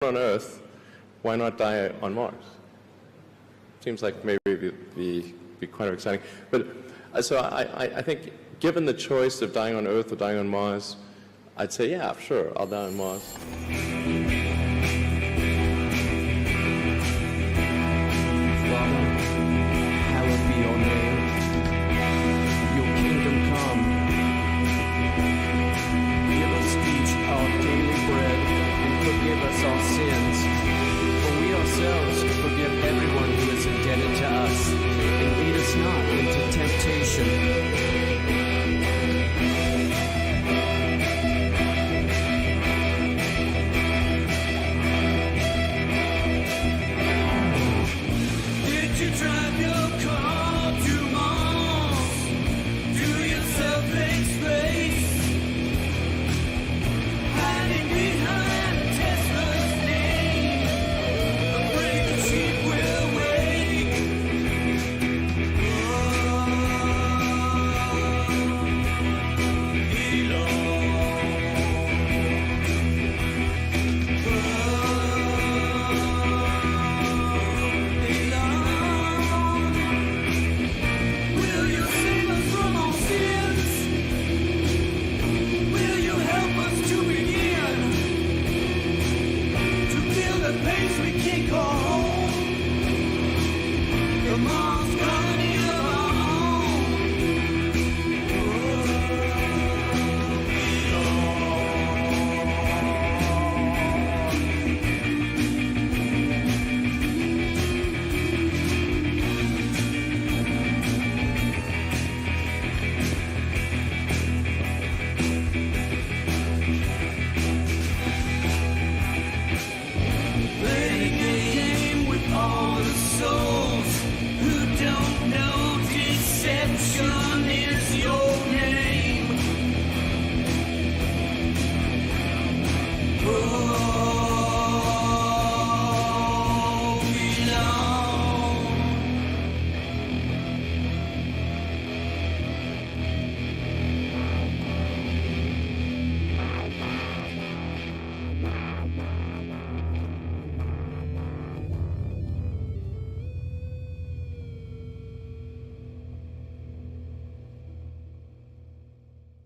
on Earth, why not die on Mars? Seems like maybe it'd be kind of exciting. But so I think given the choice of dying on Earth or dying on Mars, I'd say, yeah, sure, I'll die on Mars. Father, hallowed be your name. Your kingdom come. Give us each our daily bread, and forgive us our sins. For we ourselves forgive everyone who is indebted to us. And lead us not into temptation.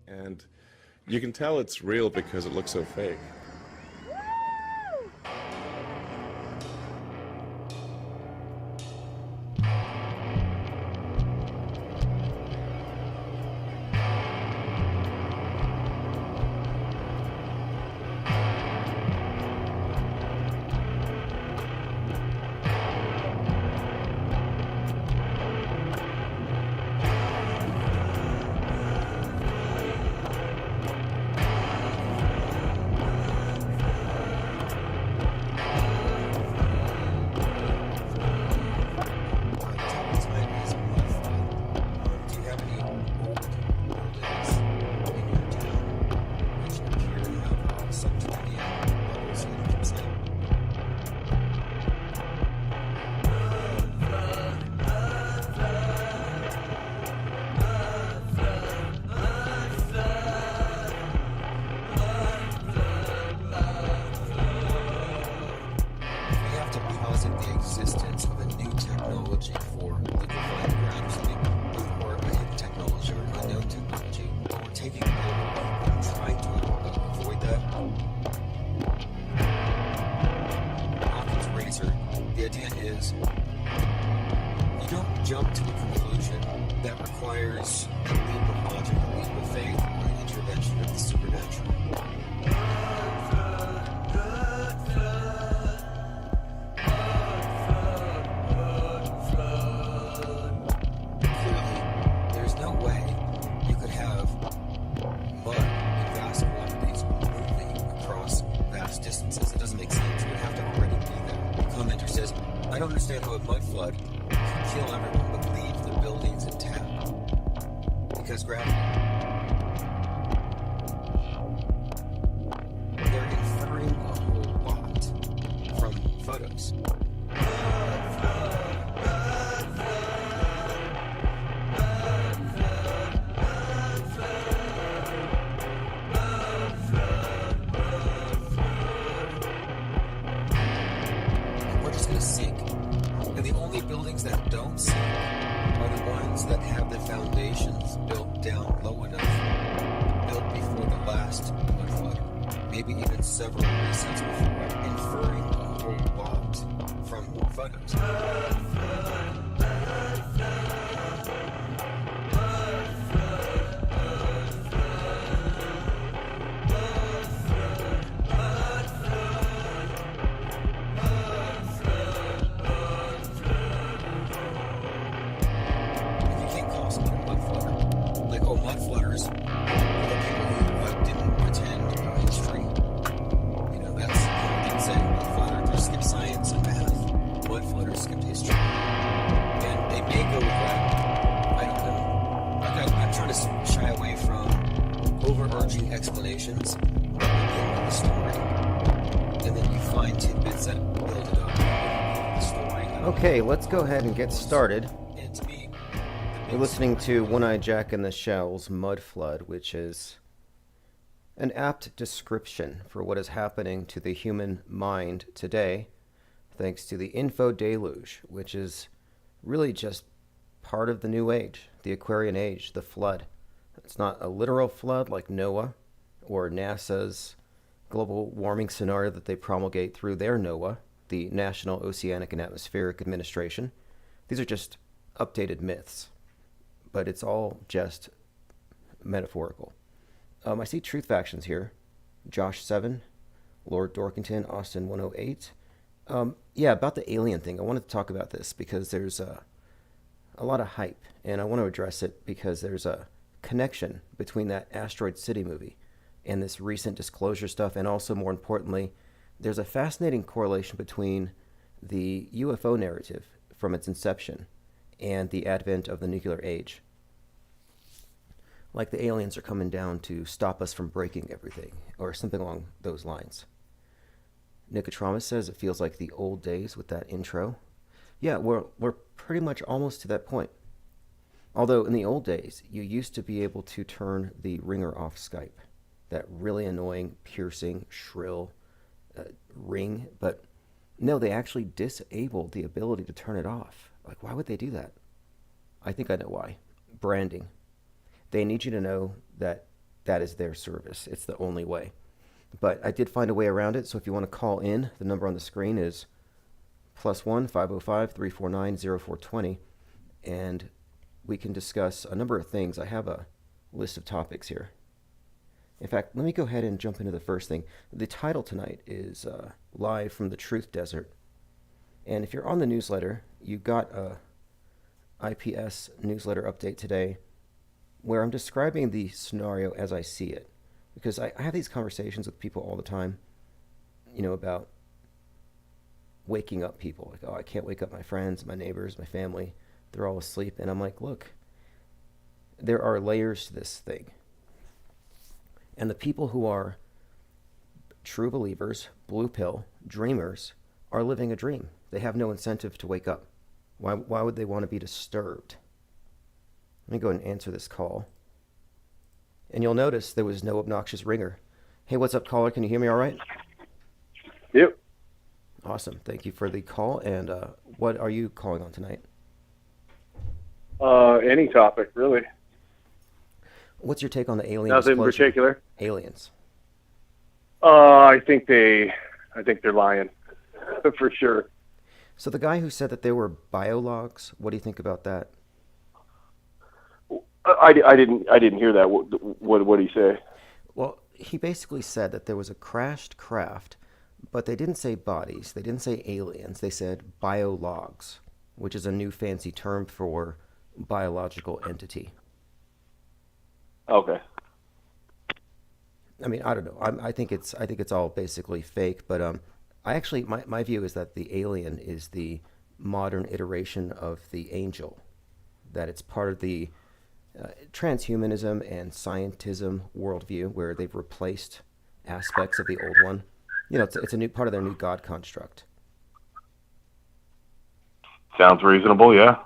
And you can tell it's real because it looks so fake. going to sink. And the only buildings that don't sink are the ones that have the foundations built down low enough, built before the last mud flood, maybe even several recent before, inferring a whole lot from photos. Mud flooders, the people who didn't pretend about history. You know, didn't say mud flooders, they skipped science and math. Mud flooders skipped history. And they may go with that. I don't know. I'm trying to shy away from overarching explanations at the end of the story. And then you find tidbits that build it up. The story. Okay, let's go ahead and get started. And to me, You're listening to One-Eyed Jack and the Shell's Mud Flood, which is an apt description for what is happening to the human mind today, thanks to the info deluge, which is really just part of the new age, the Aquarian age, the flood. It's not a literal flood like NOAA or NASA's global warming scenario that they promulgate through their NOAA, the National Oceanic and Atmospheric Administration. These are just updated myths, but it's all just metaphorical. I see Truth Factions here. Josh 7, Lord Dorkington, Austin 108. Yeah, about the alien thing. I wanted to talk about this because there's a lot of hype, and I want to address it because there's a connection between that Asteroid City movie and this recent disclosure stuff, and also, more importantly, there's a fascinating correlation between the UFO narrative from its inception and the advent of the nuclear age. Like the aliens are coming down to stop us from breaking everything, or something along those lines. Nicotramus says it feels like the old days with that intro. Yeah, we're pretty much almost to that point. Although in the old days, you used to be able to turn the ringer off Skype. That really annoying, piercing, shrill ring. But no, they actually disabled the ability to turn it off. Like, why would they do that? I think I know why. Branding. They need you to know that that is their service. It's the only way. But I did find a way around it, so if you want to call in, the number on the screen is +1 505 349 0420, and we can discuss a number of things. I have a list of topics here. In fact, let me go ahead and jump into the first thing. The title tonight is Live from the Truth Desert. And if you're on the newsletter, you got a IPS newsletter update today where I'm describing the scenario as I see it. Because I have these conversations with people all the time, you know, about waking up people. Like, oh, I can't wake up my friends, my neighbors, my family. They're all asleep. And I'm like, look, there are layers to this thing. And the people who are true believers, blue pill, dreamers, are living a dream. They have no incentive to wake up. Why would they want to be disturbed? Let me go ahead and answer this call. And you'll notice there was no obnoxious ringer. Hey, what's up, caller? Can you hear me all right? Yep. Awesome. Thank you for the call. And what are you calling on tonight? Any topic, really. What's your take on the alien Nothing in disclosure? particular. Aliens. I think they're lying, for sure. So the guy who said that there were biologs, what do you think about that? I didn't hear that. What did he say? Well, he basically said that there was a crashed craft, but they didn't say bodies. They didn't say aliens. They said biologs, which is a new fancy term for biological entity. Okay. I mean, I don't know. I think it's all basically fake. But I actually my view is that the alien is the modern iteration of the angel. That it's part of the transhumanism and scientism worldview, where they've replaced aspects of the old one. You know, it's a new part of their new God construct. Sounds reasonable, yeah.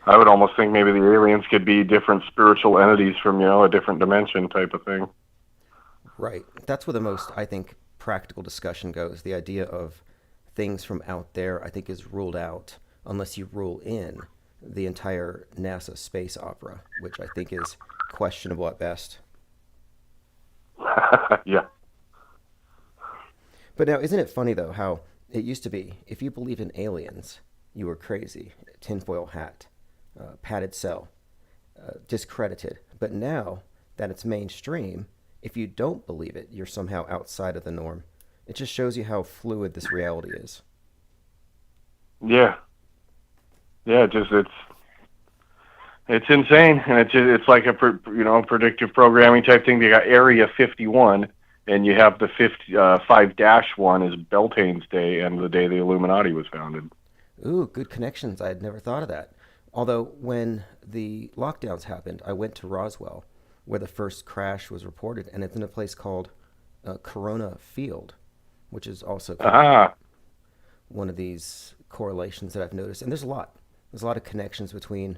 I would almost think maybe the aliens could be different spiritual entities from, a different dimension type of thing. Right. That's where the most, I think, practical discussion goes. The idea of things from out there, I think, is ruled out unless you rule in the entire NASA space opera, which I think is questionable at best. Yeah. But now, isn't it funny, though, how it used to be, if you believe in aliens, you were crazy, tinfoil hat, padded cell, discredited. But now that it's mainstream, if you don't believe it, you're somehow outside of the norm. It just shows you how fluid this reality is. Yeah. Yeah, it's insane, and it's like a predictive programming type thing. They got Area 51, and you have the 5-1 is Beltane's Day and the day the Illuminati was founded. Ooh, good connections. I had never thought of that. Although when the lockdowns happened, I went to Roswell, where the first crash was reported, and it's in a place called Corona Field, which is also one of these correlations that I've noticed. And there's a lot. There's a lot of connections between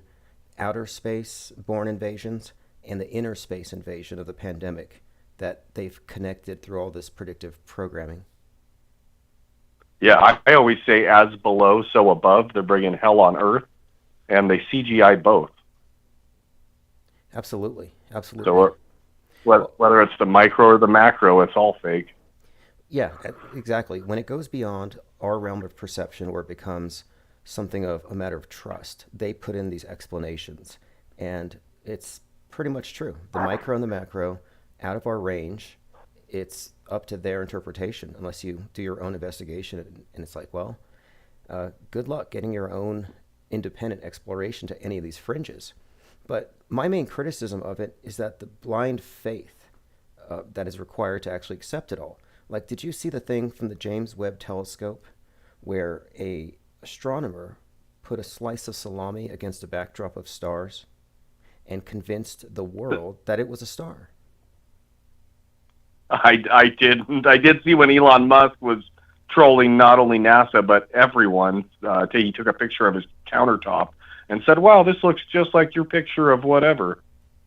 outer space born invasions and the inner space invasion of the pandemic that they've connected through all this predictive programming. Yeah, I always say as below, so above. They're bringing hell on earth, and they CGI both. Absolutely. Absolutely. So whether it's the micro or the macro, it's all fake. Yeah, exactly. When it goes beyond our realm of perception, where it becomes something of a matter of trust, they put in these explanations, and it's pretty much true. The micro and the macro, out of our range, it's up to their interpretation, unless you do your own investigation. And it's like, well, good luck getting your own independent exploration to any of these fringes. But my main criticism of it is that the blind faith that is required to actually accept it all. Like, did you see the thing from the James Webb Telescope where a astronomer put a slice of salami against a backdrop of stars and convinced the world that it was a star? I did see when Elon Musk was trolling not only NASA but everyone. He took a picture of his countertop and said, "Wow, this looks just like your picture of whatever."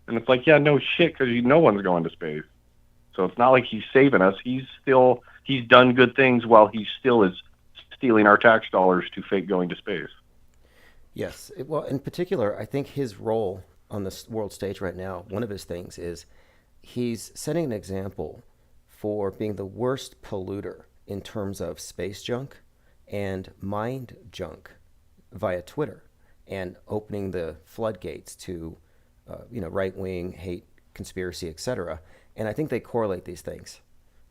And it's like, yeah, no shit, because no one's going to space. So it's not like he's saving us. He's done good things while he still is stealing our tax dollars to fake going to space. Yes. Well, in particular, I think his role on the world stage right now, one of his things is he's setting an example for being the worst polluter in terms of space junk and mind junk via Twitter, and opening the floodgates to right-wing hate, conspiracy, etc. And I think they correlate these things.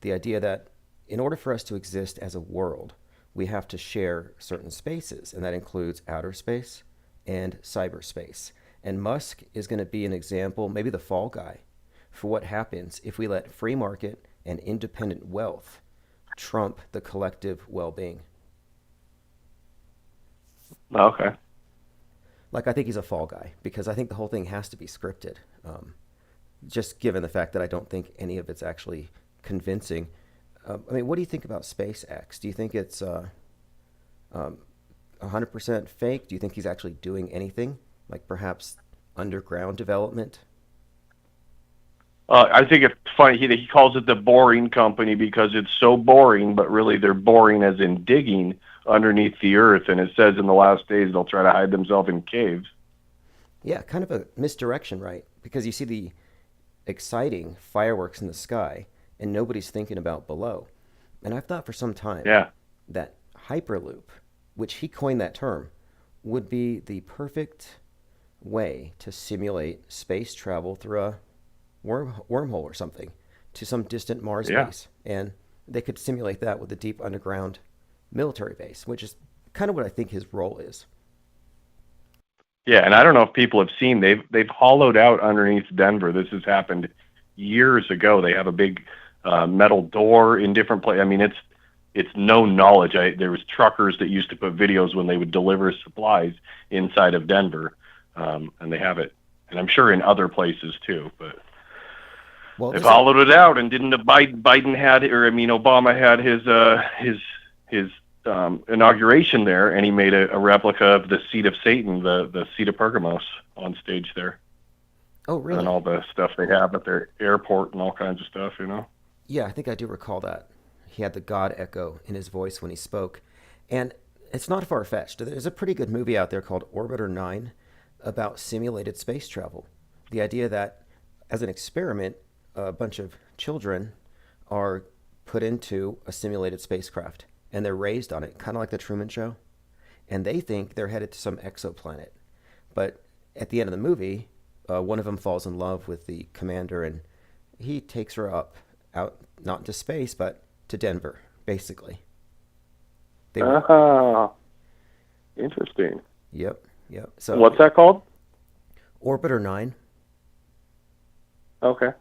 The idea that in order for us to exist as a world, we have to share certain spaces, and that includes outer space and cyberspace. And Musk is going to be an example, maybe the fall guy, for what happens if we let free market and independent wealth trump the collective well-being. Okay. Like, I think he's a fall guy, because I think the whole thing has to be scripted. Just given the fact that I don't think any of it's actually convincing. I mean, what do you think about SpaceX? Do you think it's 100% fake? Do you think he's actually doing anything, like perhaps underground development? I think it's funny he calls it the boring company because it's so boring, but really they're boring as in digging underneath the earth. And it says in the last days they'll try to hide themselves in caves. Yeah, kind of a misdirection, right? Because you see the exciting fireworks in the sky, and nobody's thinking about below. And I've thought for some time that Hyperloop, which he coined that term, would be the perfect way to simulate space travel through a wormhole or something to some distant Mars base. And they could simulate that with a deep underground military base, which is kind of what I think his role is. Yeah, and I don't know if people have seen, they've hollowed out underneath Denver. This has happened years ago. They have a big metal door in different places. I mean, it's known knowledge. There was truckers that used to put videos when they would deliver supplies inside of Denver, and they have it. And I'm sure in other places too, but they've hollowed it out. And didn't Biden had, or I mean, Obama had his inauguration there, and he made a replica of the seat of Satan, the seat of Pergamos, on stage there. Oh, really? And all the stuff they have at their airport and all kinds of stuff, Yeah, I think I do recall that. He had the God echo in his voice when he spoke. And it's not far-fetched. There's a pretty good movie out there called Orbiter 9 about simulated space travel. The idea that, as an experiment, a bunch of children are put into a simulated spacecraft, and they're raised on it, kind of like the Truman Show. And they think they're headed to some exoplanet. But at the end of the movie, one of them falls in love with the commander, and he takes her up, out, not into space, but to Denver, basically. Interesting. Yep. So What's that called? Orbiter 9. Okay.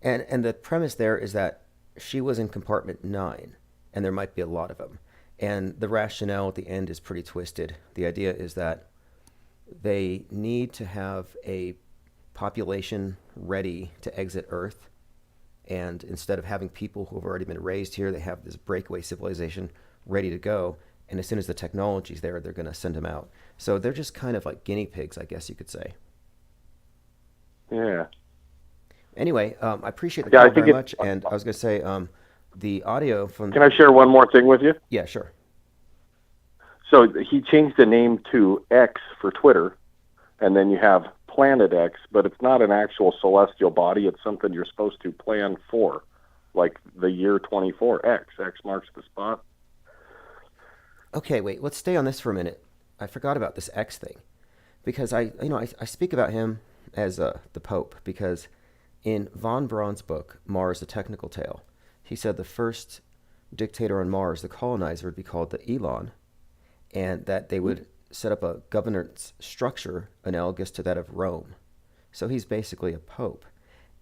And the premise there is that she was in compartment 9, and there might be a lot of them. And the rationale at the end is pretty twisted. The idea is that they need to have a population ready to exit Earth. And instead of having people who have already been raised here, they have this breakaway civilization ready to go. And as soon as the technology's there, they're going to send them out. So they're just kind of like guinea pigs, I guess you could say. Yeah. Anyway, I appreciate the Yeah, call I think very it- much. And I was going to say, the audio from... Can I share one more thing with you? Yeah, sure. So he changed the name to X for Twitter, and then you have Planet X, but it's not an actual celestial body. It's something you're supposed to plan for, like the year 24. X marks the spot. Okay, wait, let's stay on this for a minute. I forgot about this X thing, because I speak about him as the Pope, because in von Braun's book, Mars, A Technical Tale, he said the first dictator on Mars, the colonizer, would be called the Elon, and that they would set up a governance structure analogous to that of Rome. So he's basically a pope.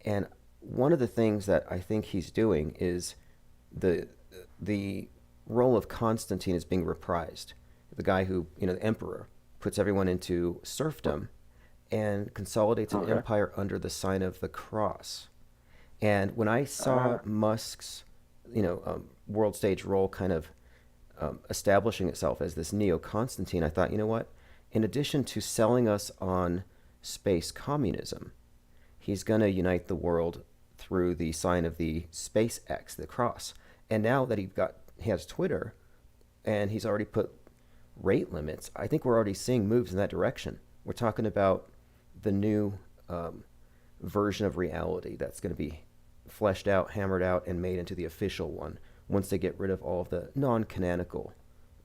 And one of the things that I think he's doing is the role of Constantine is being reprised. The guy who, the emperor, puts everyone into serfdom and consolidates an empire under the sign of the cross. And when I saw Musk's, world stage role kind of establishing itself as this neo-Constantine, I thought, you know what? In addition to selling us on space communism, he's going to unite the world through the sign of the SpaceX, the cross. And now that he has Twitter, and he's already put rate limits, I think we're already seeing moves in that direction. We're talking about the new version of reality that's going to be fleshed out, hammered out, and made into the official one once they get rid of all of the non-canonical,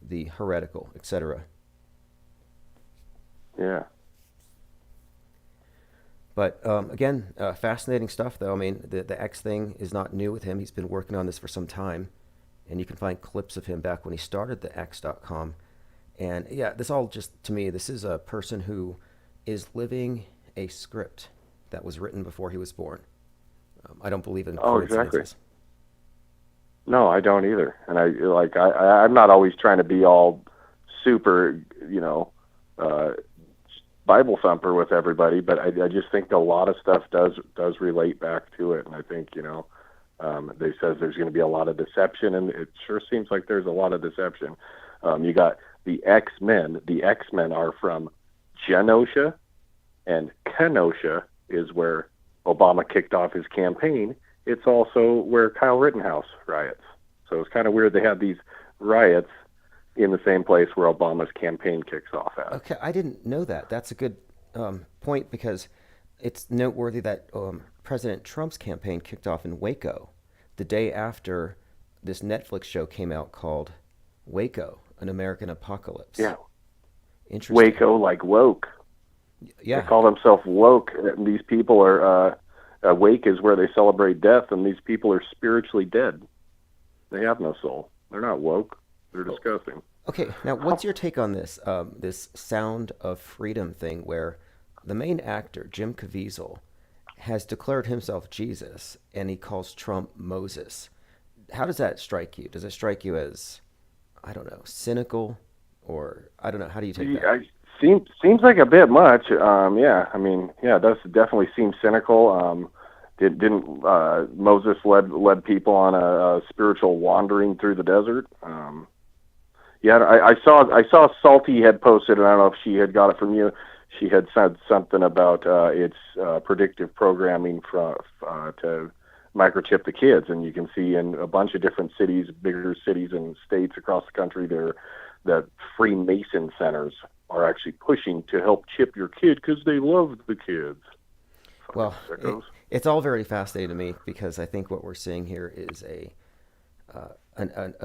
the heretical, etc. Yeah. But again, fascinating stuff, though. I mean, the X thing is not new with him. He's been working on this for some time, and you can find clips of him back when he started the X.com. And yeah, this all just, to me, this is a person who is living a script that was written before he was born. I don't believe in coincidences. Exactly. No, I don't either. And I'm not always trying to be all super, Bible thumper with everybody, but I just think a lot of stuff does relate back to it. And I think, they says there's going to be a lot of deception, and it sure seems like there's a lot of deception. You got the X-Men. The X-Men are from Genosha, and Kenosha is where Obama kicked off his campaign. It's also where Kyle Rittenhouse riots. So it's kind of weird they have these riots in the same place where Obama's campaign kicks off at. Okay, I didn't know that. That's a good point, because it's noteworthy that President Trump's campaign kicked off in Waco the day after this Netflix show came out called Waco, An American Apocalypse. Yeah. Interesting. Waco, like woke. Yeah. They call themselves woke. And these people are, wake is where they celebrate death, and these people are spiritually dead. They have no soul. They're not woke. They're disgusting. Okay, now what's your take on this this Sound of Freedom thing, where the main actor, Jim Caviezel, has declared himself Jesus, and he calls Trump Moses? How does that strike you? Does it strike you as, I don't know, cynical, or I don't know, how do you take that? Seems like a bit much. It does definitely seem cynical. Didn't Moses led people on a spiritual wandering through the desert? I saw Salty had posted, and I don't know if she had got it from you. She had said something about its predictive programming to microchip the kids. And you can see in a bunch of different cities, bigger cities and states across the country, that Freemason centers are actually pushing to help chip your kid because they love the kids. Well, Sickos. it's all very fascinating to me because I think what we're seeing here is a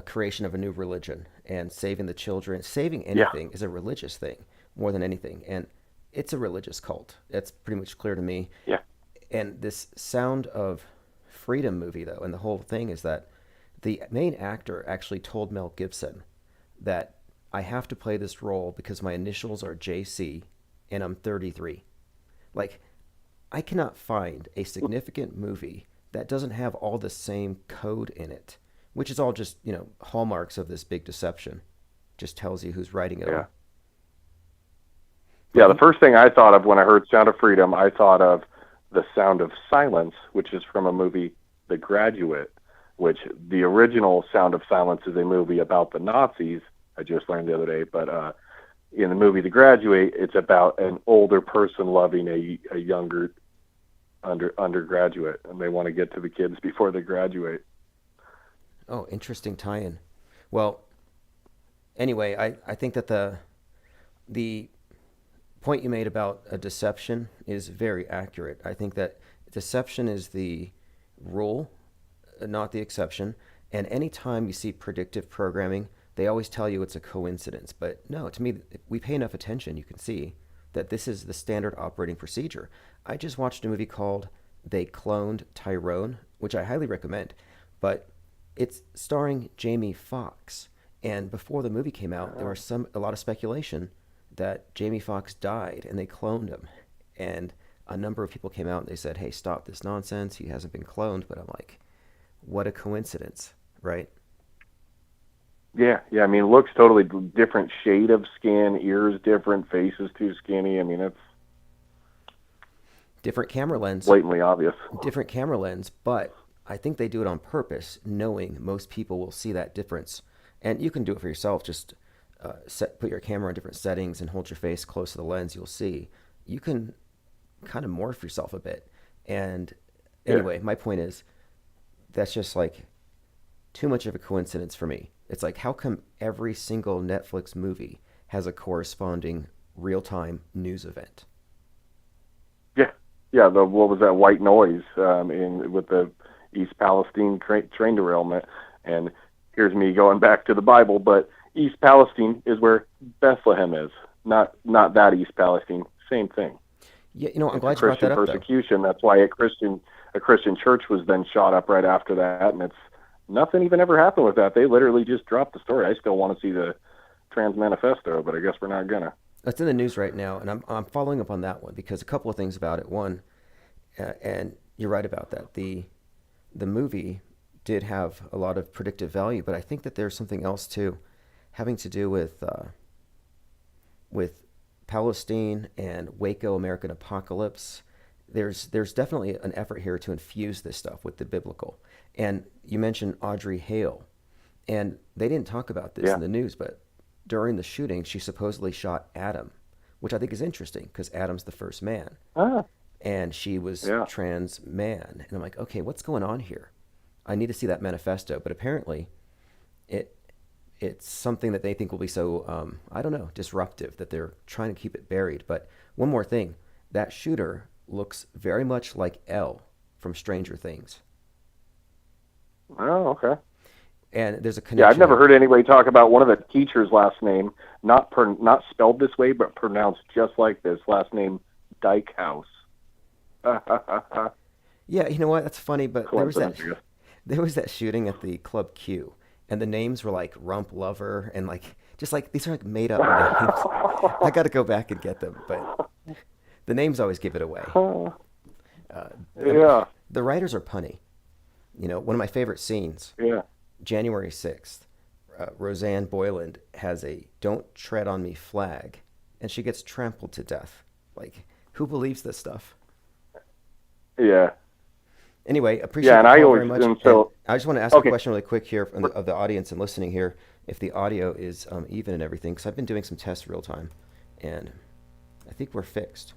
creation of a new religion, and saving the children, saving anything is a religious thing more than anything, and it's a religious cult. That's pretty much clear to me. Yeah. And this Sound of Freedom movie, though, and the whole thing is that the main actor actually told Mel Gibson that I have to play this role because my initials are JC and I'm 33. Like, I cannot find a significant movie that doesn't have all the same code in it, which is all just, hallmarks of this big deception. Just tells you who's writing it all. Yeah, the first thing I thought of when I heard Sound of Freedom, I thought of The Sound of Silence, which is from a movie, The Graduate, which the original Sound of Silence is a movie about the Nazis, I just learned the other day, but in the movie The Graduate, it's about an older person loving a younger undergraduate, and they want to get to the kids before they graduate. Oh, interesting tie-in. Well, anyway, I think that the point you made about a deception is very accurate. I think that deception is the rule, not the exception. And anytime you see predictive programming, they always tell you it's a coincidence. But no, to me, if we pay enough attention, you can see that this is the standard operating procedure. I just watched a movie called They Cloned Tyrone, which I highly recommend. But it's starring Jamie Foxx. And before the movie came out, there was a lot of speculation that Jamie Foxx died and they cloned him. And a number of people came out and they said, hey, stop this nonsense. He hasn't been cloned. But I'm like, what a coincidence, right? Yeah. I mean, looks totally different shade of skin, ears different, faces too skinny. I mean, it's different camera lens. Blatantly obvious. Different camera lens, but I think they do it on purpose, knowing most people will see that difference. And you can do it for yourself. Just put your camera in different settings and hold your face close to the lens. You'll see. You can kind of morph yourself a bit. And anyway, my point is, that's just like too much of a coincidence for me. It's like, how come every single Netflix movie has a corresponding real-time news event? Yeah. What was that White Noise with the East Palestine train derailment? And here's me going back to the Bible, but East Palestine is where Bethlehem is, not that East Palestine. Same thing. Yeah, I'm glad you brought that up. Persecution. That's why a Christian church was then shot up right after that, and it's nothing even ever happened with that. They literally just dropped the story. I still want to see the Trans Manifesto, but I guess we're not gonna. It's in the news right now, and I'm following up on that one because a couple of things about it. One, and you're right about that. The movie did have a lot of predictive value, but I think that there's something else too, having to do with Palestine and Waco American Apocalypse. There's definitely an effort here to infuse this stuff with the biblical. And you mentioned Audrey Hale, and they didn't talk about this in the news, but during the shooting, she supposedly shot Adam, which I think is interesting because Adam's the first man. And she was trans man. And I'm like, okay, what's going on here? I need to see that manifesto. But apparently it's something that they think will be so, disruptive, that they're trying to keep it buried. But one more thing, that shooter looks very much like Elle from Stranger Things. Oh, okay. And there's a connection. Yeah, I've never heard anybody talk about one of the teacher's last name, not spelled this way, but pronounced just like this. Last name, Dykehouse. Yeah, you know what? That's funny, but there was that shooting at the Club Q, and the names were like Rump Lover, and just like these are like made up names. I got to go back and get them, but the names always give it away. Yeah. The writers are punny. One of my favorite scenes. Yeah. January 6th, Roseanne Boyland has a "Don't Tread on Me" flag, and she gets trampled to death. Like, who believes this stuff? Yeah. Anyway, appreciate the call very much. So, I just want to ask a question really quick here of the audience and listening here, if the audio is even and everything, because I've been doing some tests real time, and I think we're fixed.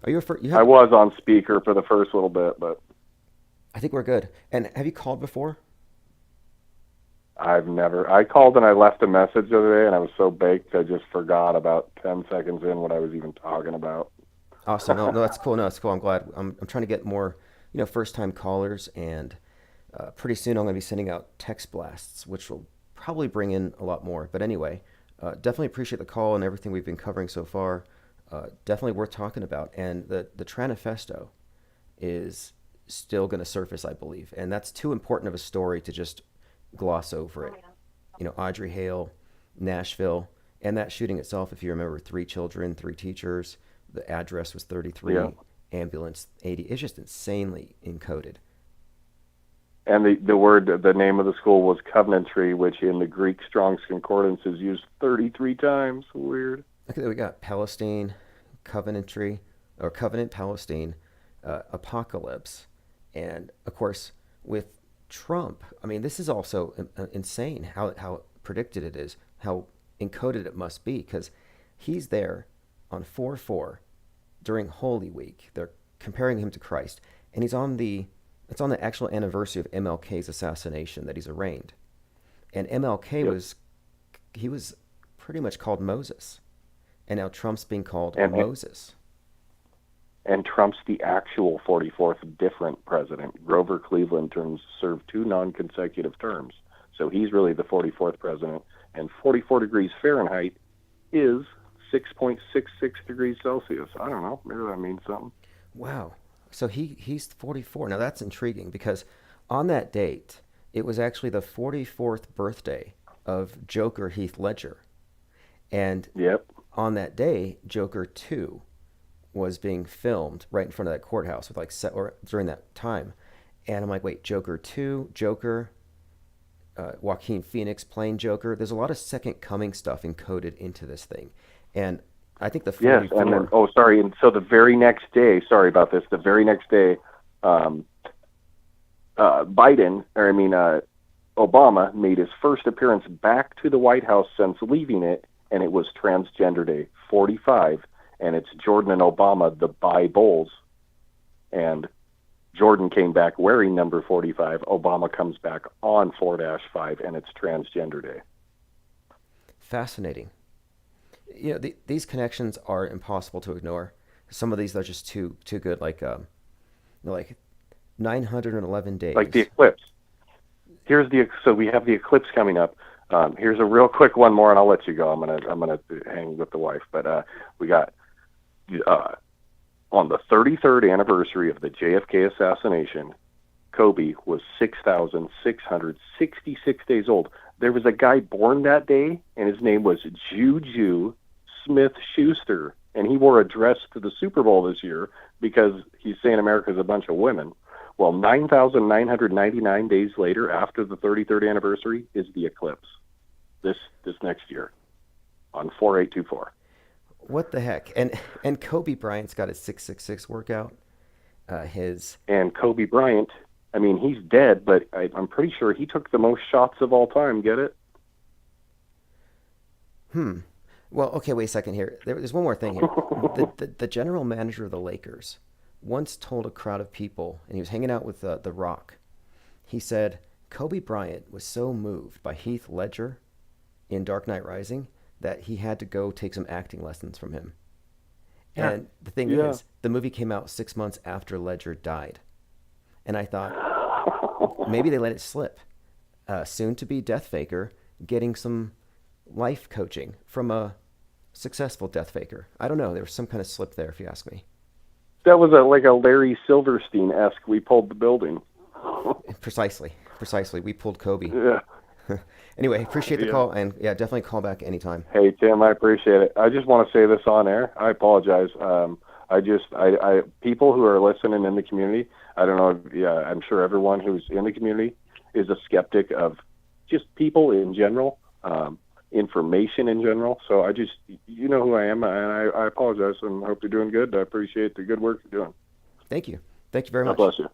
Are you I was on speaker for the first little bit, but... I think we're good. And have you called before? I've never. I called and I left a message the other day, and I was so baked I just forgot about 10 seconds in what I was even talking about. Awesome. No, no, that's cool. No, that's cool. I'm glad. I'm trying to get more, first-time callers, and pretty soon I'm going to be sending out text blasts, which will probably bring in a lot more. But anyway, definitely appreciate the call and everything we've been covering so far. Definitely worth talking about. And the Tranifesto is still going to surface, I believe, and that's too important of a story to just gloss over it. Audrey Hale, Nashville, and that shooting itself, if you remember, 3 children, 3 teachers, the address was 33, Yeah. ambulance 80. It's just insanely encoded. And the name of the school was Coventry, which in the Greek Strong's Concordance is used 33 times. Weird. Okay, we got Palestine, Coventry, or Covenant Palestine, Apocalypse, and of course with Trump. I mean, this is also insane how predicted it is, how encoded it must be, because he's there on 4/4 during Holy Week. They're comparing him to Christ, and it's on the actual anniversary of MLK's assassination that he's arraigned. And MLK Yep. was pretty much called Moses, and now Trump's being called And- Moses. And Trump's the actual 44th different president. Grover Cleveland served 2 non-consecutive terms. So he's really the 44th president. And 44 degrees Fahrenheit is 6.66 degrees Celsius. I don't know. Maybe that means something. Wow. So he's 44. Now that's intriguing because on that date, it was actually the 44th birthday of Joker Heath Ledger. And Yep. on that day, Joker 2 was being filmed right in front of that courthouse with or during that time. And I'm like, wait, Joker 2, Joker, Joaquin Phoenix playing Joker. There's a lot of second coming stuff encoded into this thing. And I think the 44... Yes, and then, and so the very next day, sorry about this, the very next day, Obama made his first appearance back to the White House since leaving it, and it was Transgender Day 45, and it's Jordan and Obama, the Bibles, and Jordan came back wearing number 45, Obama comes back on 4-5, and it's Transgender Day. Fascinating. These connections are impossible to ignore. Some of these are just too good, like 911 days. Like the eclipse. So we have the eclipse coming up. Here's a real quick one more, and I'll let you go. I'm gonna hang with the wife. But we got on the 33rd anniversary of the JFK assassination, Kobe was 6,666 days old. There was a guy born that day, and his name was Juju Smith-Schuster, and he wore a dress to the Super Bowl this year because he's saying America's a bunch of women. Well, 9,999 days later, after the 33rd anniversary, is the eclipse. This next year, on 4824. What the heck? And Kobe Bryant's got his 666 workout. And Kobe Bryant, I mean, he's dead, but I'm pretty sure he took the most shots of all time. Get it? Well, okay, wait a second here. There's one more thing here. The general manager of the Lakers once told a crowd of people, and he was hanging out with The Rock. He said Kobe Bryant was so moved by Heath Ledger in Dark Knight Rising that he had to go take some acting lessons from him. Yeah. And the thing is, the movie came out 6 months after Ledger died. And I thought, maybe they let it slip. Soon-to-be Death Faker getting some life coaching from a successful Death Faker. I don't know. There was some kind of slip there, if you ask me. That was like a Larry Silverstein-esque, we pulled the building. Precisely. We pulled Kobe. Yeah. Anyway, appreciate the call, and yeah, definitely call back anytime. Hey, Tim, I appreciate it. I just want to say this on air. I apologize. I people who are listening in the community, I don't know, I'm sure everyone who's in the community is a skeptic of just people in general, information in general. So you know who I am, and I apologize and hope you're doing good. I appreciate the good work you're doing. Thank you. Thank you very much. God bless you.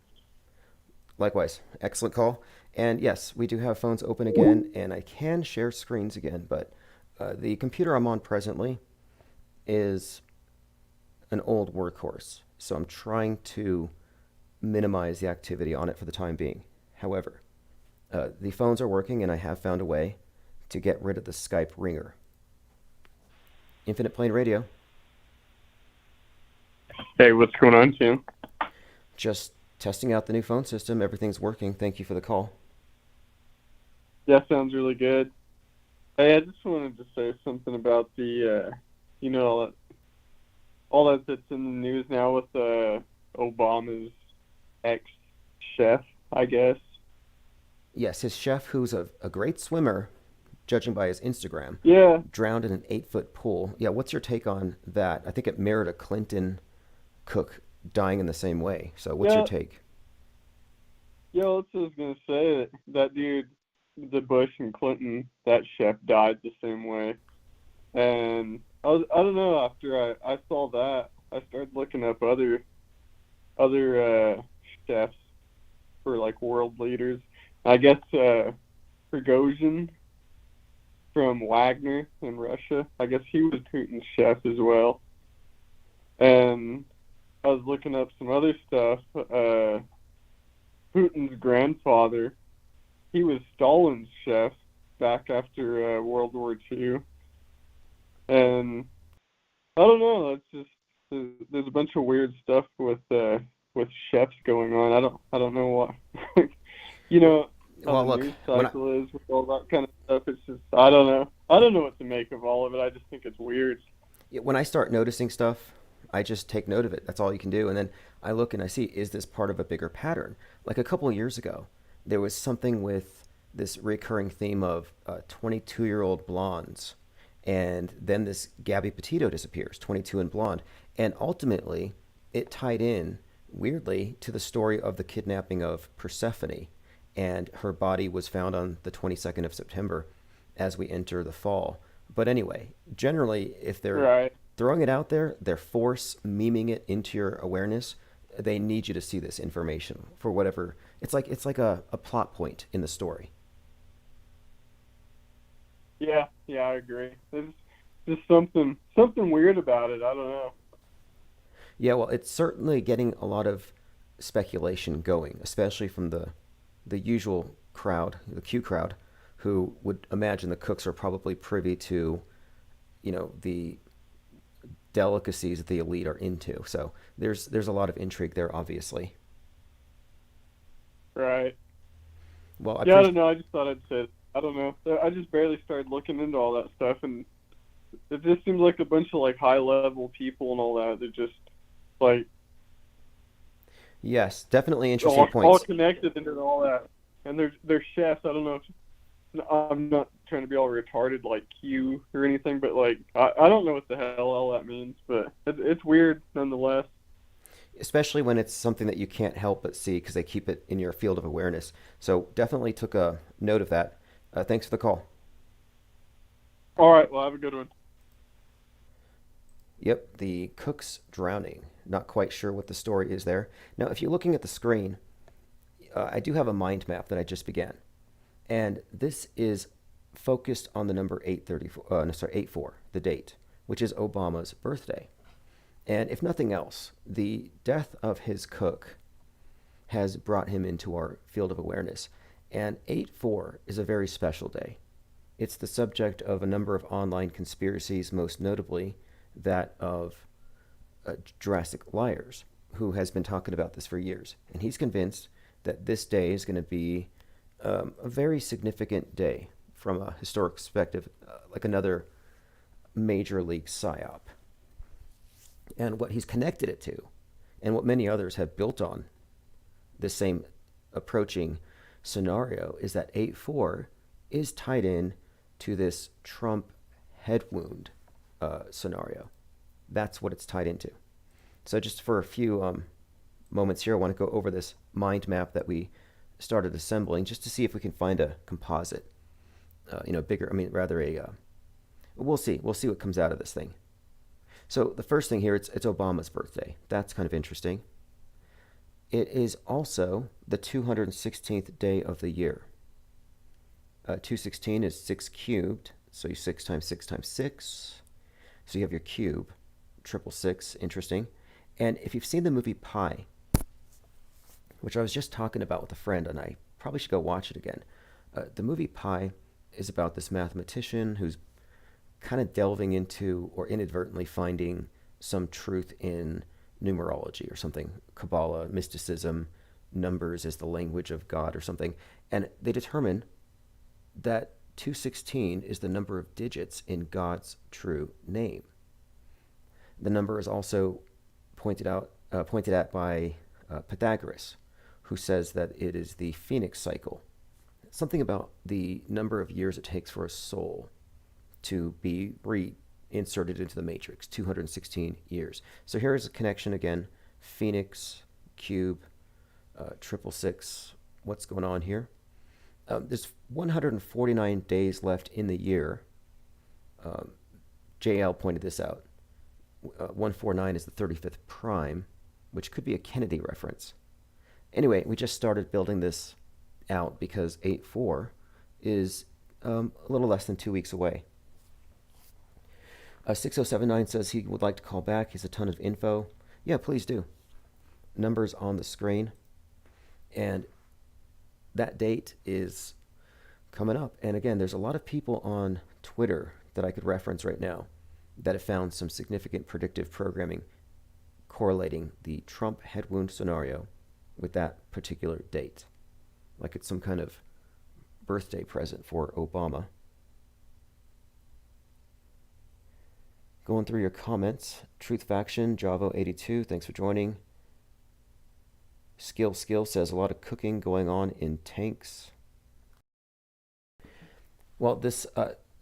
Likewise. Excellent call. And yes, we do have phones open again, and I can share screens again, but the computer I'm on presently is an old workhorse. So I'm trying to minimize the activity on it for the time being. However, the phones are working, and I have found a way to get rid of the Skype ringer. Infinite Plane Radio. Hey, what's going on, Tim? Just testing out the new phone system. Everything's working. Thank you for the call. Yeah, sounds really good. Hey, I just wanted to say something about the, all that's in the news now with Obama's ex-chef, I guess. Yes, his chef, who's a great swimmer, judging by his Instagram, Yeah, drowned in an 8-foot pool. Yeah, what's your take on that? I think it mirrored a Clinton cook dying in the same way. So what's your take? yeah, that's what I was going to say. That dude, the Bush and Clinton, that chef died the same way. And I don't know, after I saw that, I started looking up other chefs for like world leaders. I guess Prigozhin from Wagner in Russia, I guess he was Putin's chef as well. And I was looking up some other stuff. Putin's grandfather, he was Stalin's chef back after World War II. And I don't know, it's just there's a bunch of weird stuff with chefs going on. I don't know what how Well, the look, news when cycle is with all that kind of stuff. It's just I don't know what to make of all of it. I just think it's weird. when I start noticing stuff, I just take note of it. That's all you can do. And then I look and I see, is this part of a bigger pattern? Like a couple of years ago, there was something with this recurring theme of 22-year-old blondes. And then this Gabby Petito disappears, 22 and blonde. And ultimately, it tied in, weirdly, to the story of the kidnapping of Persephone. And her body was found on the 22nd of September as we enter the fall. But anyway, generally, if they're Right. throwing it out there, they're force memeing it into your awareness. They need you to see this information for whatever. It's like a plot point in the story. Yeah, I agree. There's just something weird about it. I don't know. Yeah, well, it's certainly getting a lot of speculation going, especially from the usual crowd, the Q crowd, who would imagine the cooks are probably privy to, the delicacies that the elite are into. So there's a lot of intrigue there, obviously. Right. Well, I don't know. I just thought I'd say it. I don't know. I just barely started looking into all that stuff, and it just seems like a bunch of like high-level people and all that. They're just like Yes, definitely interesting all points. connected into all that, and they're chefs. I don't know. I'm not trying to be all retarded like Q or anything, but like I don't know what the hell all that means, but it's weird nonetheless. Especially when it's something that you can't help but see because they keep it in your field of awareness. So definitely took a note of that. Thanks for the call. All right, well, have a good one. Yep, the cook's drowning. Not quite sure what the story is there. Now, if you're looking at the screen, I do have a mind map that I just began. And this is focused on the number 84, the date, which is Obama's birthday. And if nothing else, the death of his cook has brought him into our field of awareness. And 8/4 is a very special day. It's the subject of a number of online conspiracies, most notably that of Jurassic Liars, who has been talking about this for years. And he's convinced that this day is going to be a very significant day from a historic perspective, like another major league psyop. And what he's connected it to, and what many others have built on the same approaching scenario, is that 8/4 is tied in to this Trump head wound scenario. That's what it's tied into. So just for a few moments here, I want to go over this mind map that we started assembling just to see if we can find a composite, we'll see what comes out of this thing. So the first thing here, it's Obama's birthday. That's kind of interesting. It is also the 216th day of the year. 216 is 6 cubed, so you 6 times 6 times 6. So you have your cube, 666, interesting. And if you've seen the movie Pi, which I was just talking about with a friend, and I probably should go watch it again. The movie Pi is about this mathematician who's kind of delving into or inadvertently finding some truth in numerology or something, Kabbalah, mysticism, numbers as the language of God or something. And they determine that 216 is the number of digits in God's true name. The number is also pointed at by Pythagoras, who says that it is the Phoenix cycle. Something about the number of years it takes for a soul to be reinserted into the matrix, 216 years. So here is a connection again, Phoenix, cube, 666. What's going on here? There's 149 days left in the year. JL pointed this out. 149 is the 35th prime, which could be a Kennedy reference. Anyway, we just started building this out because 8-4 is a little less than 2 weeks away. 6079 says he would like to call back. He has a ton of info. Yeah, please do. Numbers on the screen. And that date is coming up. And again, there's a lot of people on Twitter that I could reference right now that have found some significant predictive programming correlating the Trump head wound scenario with that particular date. Like it's some kind of birthday present for Obama. Going through your comments. Truth Faction, Javo82, thanks for joining. Skill says a lot of cooking going on in tanks. Well, this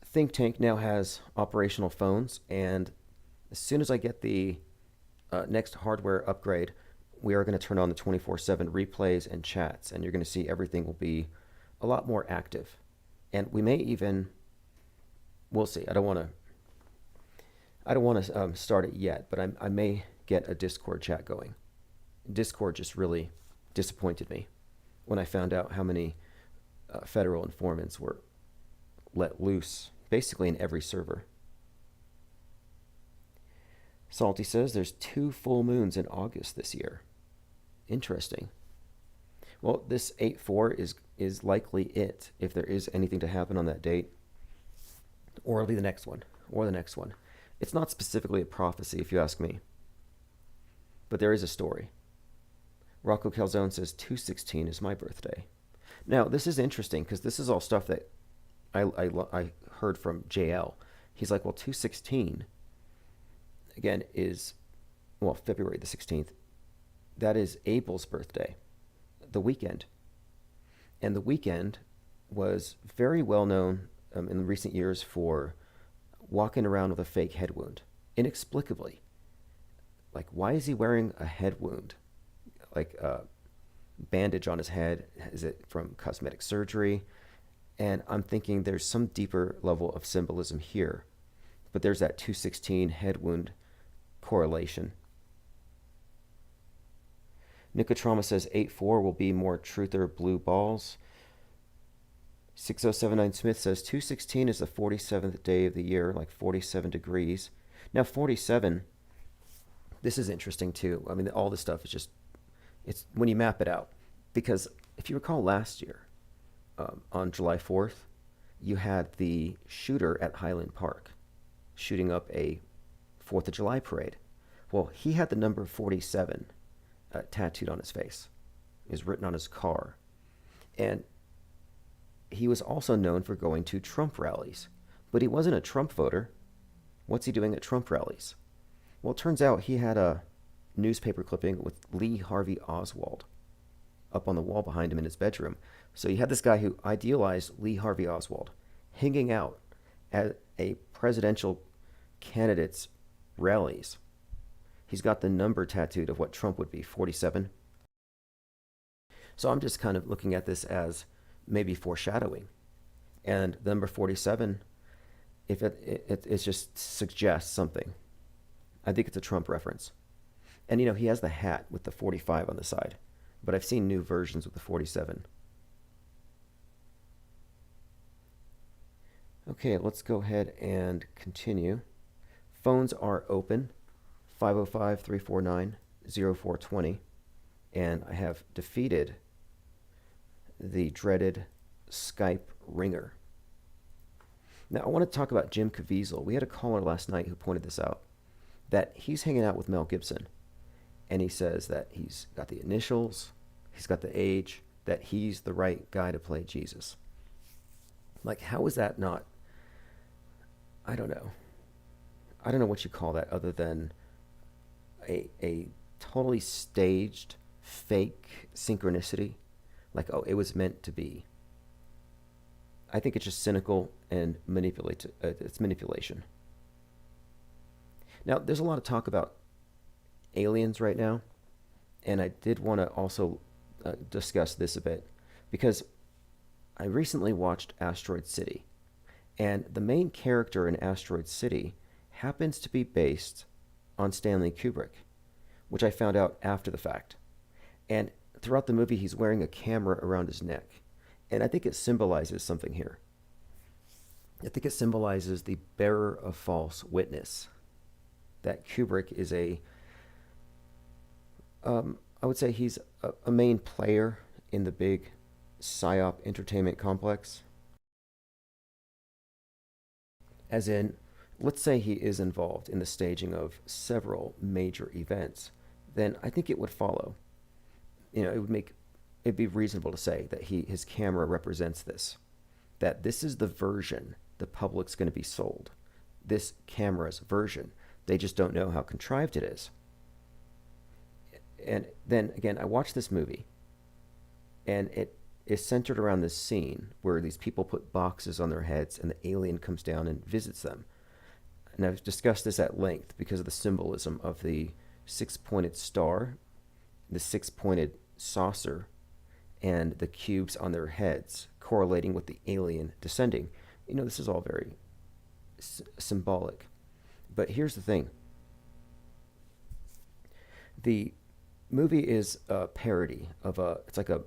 think tank now has operational phones, and as soon as I get the next hardware upgrade, we are going to turn on the 24/7 replays and chats, and you're going to see everything will be a lot more active. And we may even, we'll see. I don't want to start it yet, but I may get a Discord chat going. Discord just really disappointed me when I found out how many federal informants were let loose basically in every server. Salty says there's 2 full moons in August this year. Interesting. Well, this 8-4 is likely it, if there is anything to happen on that date. Or it'll be the next one. It's not specifically a prophecy, if you ask me. But there is a story. Rocco Calzone says 216 is my birthday. Now, this is interesting because this is all stuff that I heard from JL. He's like, well, 216, again, is, well, February the 16th. That is Abel's birthday, the weekend. And the weekend was very well known in recent years for walking around with a fake head wound, inexplicably. Like, why is he wearing a head wound? Like a bandage on his head? Is it from cosmetic surgery? And I'm thinking there's some deeper level of symbolism here. But there's that 216 head wound correlation. Nicotrauma says 8-4 will be more truther blue balls. 6079 Smith says 216 is the 47th day of the year, like 47 degrees. Now 47, this is interesting too. I mean, all this stuff is just, it's when you map it out. Because if you recall last year, on July 4th, you had the shooter at Highland Park shooting up a 4th of July parade. Well, he had the number 47 tattooed on his face. It was written on his car. And he was also known for going to Trump rallies. But he wasn't a Trump voter. What's he doing at Trump rallies? Well, it turns out he had a newspaper clipping with Lee Harvey Oswald up on the wall behind him in his bedroom. So you had this guy who idealized Lee Harvey Oswald hanging out at a presidential candidate's rallies. He's got the number tattooed of what Trump would be, 47. So I'm just kind of looking at this as maybe foreshadowing. And the number 47, if it just suggests something. I think it's a Trump reference. And, you know, he has the hat with the 45 on the side. But I've seen new versions with the 47. Okay, let's go ahead and continue. Phones are open. 505-349-0420. and I have defeated the dreaded Skype ringer. Now, I want to talk about Jim Caviezel. We had a caller last night who pointed this out, that he's hanging out with Mel Gibson, and he says that he's got the initials, he's got the age, that he's the right guy to play Jesus. Like, how is that not? I don't know. I don't know what you call that other than a totally staged, fake synchronicity. Like, oh, it was meant to be. I think it's just cynical and it's manipulation. Now, there's a lot of talk about aliens right now, and I did want to also discuss this a bit, because I recently watched Asteroid City, and the main character in Asteroid City happens to be based on Stanley Kubrick, which I found out after the fact. And throughout the movie, he's wearing a camera around his neck, and I think it symbolizes something here. I think it symbolizes the bearer of false witness, that Kubrick is I would say he's a main player in the big PSYOP entertainment complex. As in, let's say he is involved in the staging of several major events, then I think it would follow. It'd be reasonable to say that his camera represents this, that this is the version the public's going to be sold. This camera's version. They just don't know how contrived it is. And then again, I watched this movie, and it is centered around this scene where these people put boxes on their heads and the alien comes down and visits them. And I've discussed this at length because of the symbolism of the six-pointed star, the six-pointed saucer, and the cubes on their heads correlating with the alien descending. This is all very symbolic. But here's the thing. The movie is a parody of it's like a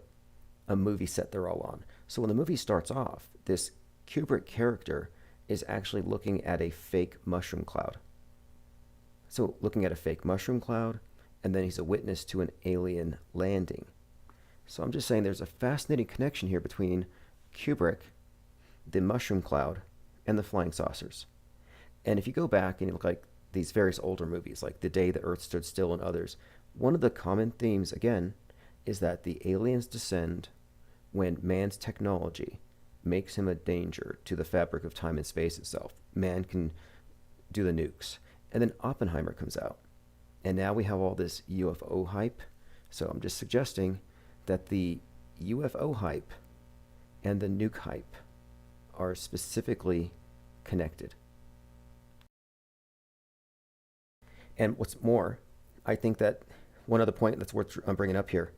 movie set they're all on. So when the movie starts off, this Kubrick character is actually looking at a fake mushroom cloud. So looking at a fake mushroom cloud, and then he's a witness to an alien landing. So I'm just saying there's a fascinating connection here between Kubrick, the mushroom cloud, and the flying saucers. And if you go back and you look like these various older movies, like The Day the Earth Stood Still and others, one of the common themes, again, is that the aliens descend when man's technology makes him a danger to the fabric of time and space itself. Man can do the nukes. And then Oppenheimer comes out. And now we have all this UFO hype. So I'm just suggesting that the UFO hype and the nuke hype are specifically connected. And what's more, I think that one other point that's worth bringing up here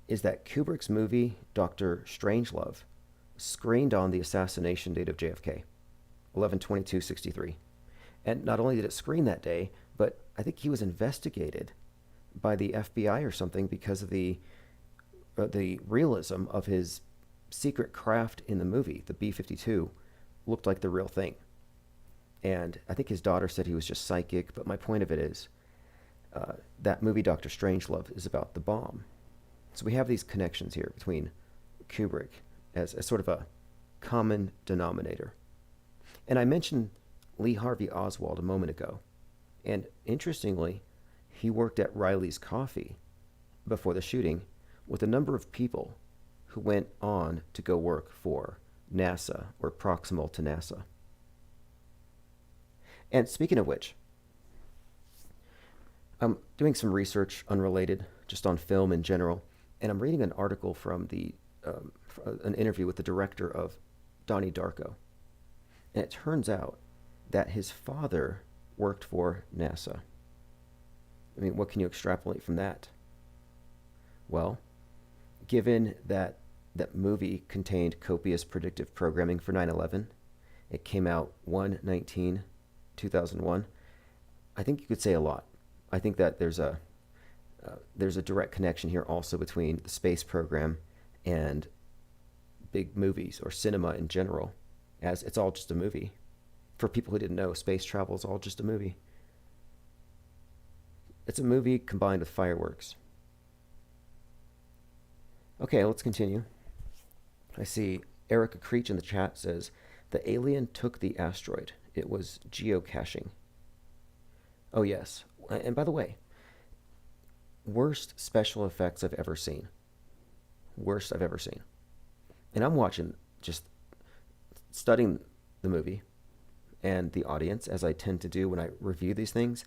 is that Kubrick's movie, Dr. Strangelove, screened on the assassination date of JFK, 11/22/63. And not only did it screen that day, but I think he was investigated by the FBI or something because of the realism of his secret craft in the movie. The B-52 looked like the real thing. And I think his daughter said he was just psychic, but my point of it is that movie, Dr. Strangelove, is about the bomb. So we have these connections here between Kubrick as sort of a common denominator. And I mentioned Lee Harvey Oswald a moment ago. And interestingly, he worked at Riley's Coffee before the shooting with a number of people who went on to go work for NASA or proximal to NASA. And speaking of which, I'm doing some research unrelated, just on film in general, and I'm reading an article from an interview with the director of Donnie Darko. And it turns out that his father worked for NASA. I mean, what can you extrapolate from that? Well, given that that movie contained copious predictive programming for 9/11, it came out 1/19/2001, I think you could say a lot. I think that there's a direct connection here also between the space program and big movies or cinema in general, as it's all just a movie. For people who didn't know, space travel is all just a movie. It's a movie combined with fireworks. Okay, let's continue. I see Erica Creech in the chat says, the alien took the asteroid. It was geocaching. Oh, yes. And by the way, worst special effects I've ever seen. Worst I've ever seen. And I'm watching, just studying the movie and the audience, as I tend to do when I review these things.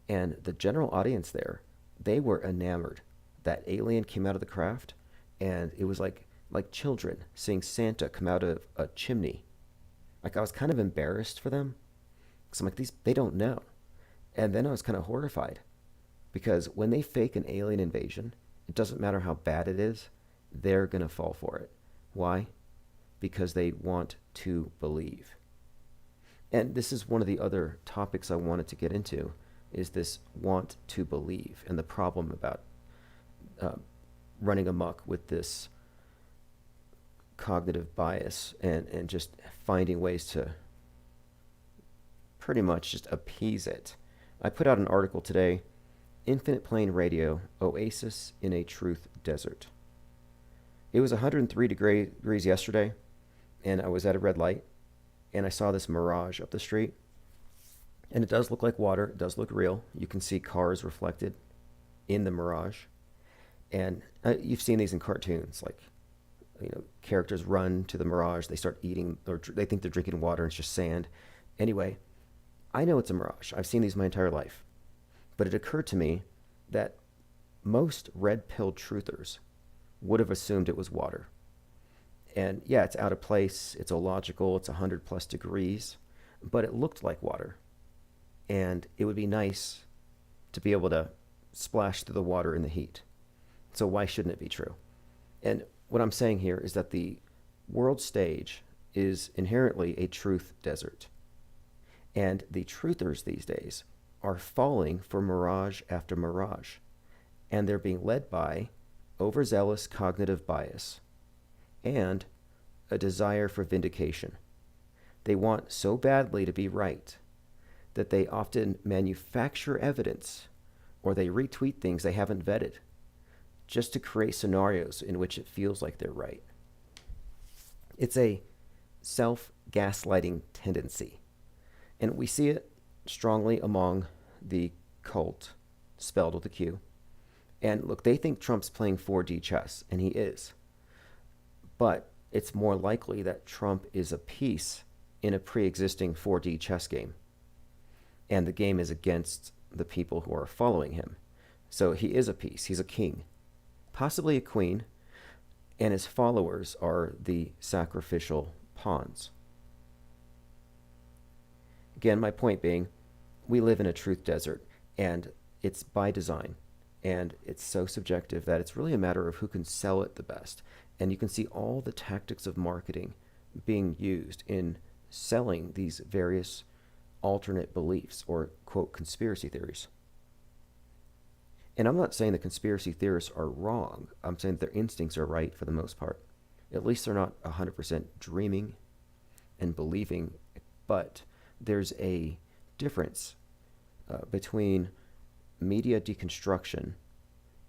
And the general audience there, they were enamored. That alien came out of the craft, and it was like children seeing Santa come out of a chimney. Like, I was kind of embarrassed for them, because I'm like, they don't know. And then I was kind of horrified, because when they fake an alien invasion, it doesn't matter how bad it is, they're going to fall for it. Why? Because they want to believe. And this is one of the other topics I wanted to get into, is this want to believe and the problem about running amok with this cognitive bias and just finding ways to pretty much just appease it. I put out an article today, Infinite Plane Radio, Oasis in a Truth Desert. It was 103 degrees yesterday, and I was at a red light, and I saw this mirage up the street. And it does look like water. It does look real. You can see cars reflected in the mirage. And you've seen these in cartoons, like, characters run to the mirage, they start eating, or they think they're drinking water, and it's just sand. Anyway, I know it's a mirage. I've seen these my entire life. But it occurred to me that most red-pilled truthers would have assumed it was water. And yeah, it's out of place, it's illogical, it's 100 plus degrees, but it looked like water. And it would be nice to be able to splash through the water in the heat. So why shouldn't it be true? And what I'm saying here is that the world stage is inherently a truth desert. And the truthers these days are falling for mirage after mirage. And they're being led by overzealous cognitive bias and a desire for vindication. They want so badly to be right that they often manufacture evidence, or they retweet things they haven't vetted, just to create scenarios in which it feels like they're right. It's a self-gaslighting tendency. And we see it strongly among the cult, spelled with a Q. And look, they think Trump's playing 4D chess, and he is. But it's more likely that Trump is a piece in a pre-existing 4D chess game. And the game is against the people who are following him. So he is a piece. He's a king, possibly a queen, and his followers are the sacrificial pawns. Again, my point being, we live in a truth desert, and it's by design. And it's so subjective that it's really a matter of who can sell it the best. And you can see all the tactics of marketing being used in selling these various alternate beliefs, or, quote, conspiracy theories. And I'm not saying the conspiracy theorists are wrong. I'm saying their instincts are right for the most part. At least they're not 100% dreaming and believing. But there's a difference between media deconstruction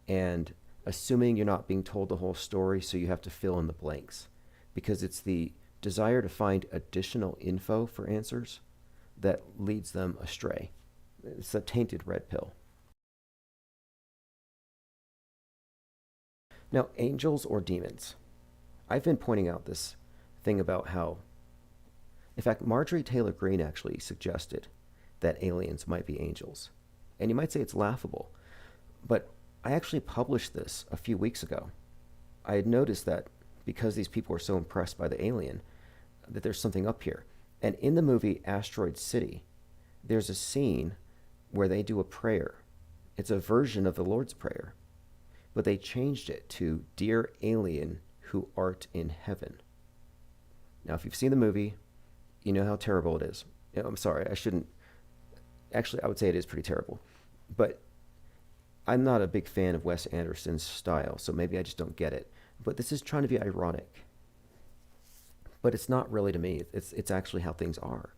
and assuming you're not being told the whole story, so you have to fill in the blanks. Because it's the desire to find additional info for answers that leads them astray. It's a tainted red pill. Now, angels or demons? I've been pointing out this thing about how, in fact, Marjorie Taylor Greene actually suggested that aliens might be angels. And you might say it's laughable, but I actually published this a few weeks ago. I had noticed that because these people were so impressed by the alien, that there's something up here. And in the movie Asteroid City, there's a scene where they do a prayer. It's a version of the Lord's Prayer, but they changed it to "Dear Alien Who Art in Heaven." Now, if you've seen the movie, you know how terrible it is. I'm sorry, I shouldn't. Actually, I would say it is pretty terrible. But I'm not a big fan of Wes Anderson's style, so maybe I just don't get it. But this is trying to be ironic. But it's not really to me. It's actually how things are.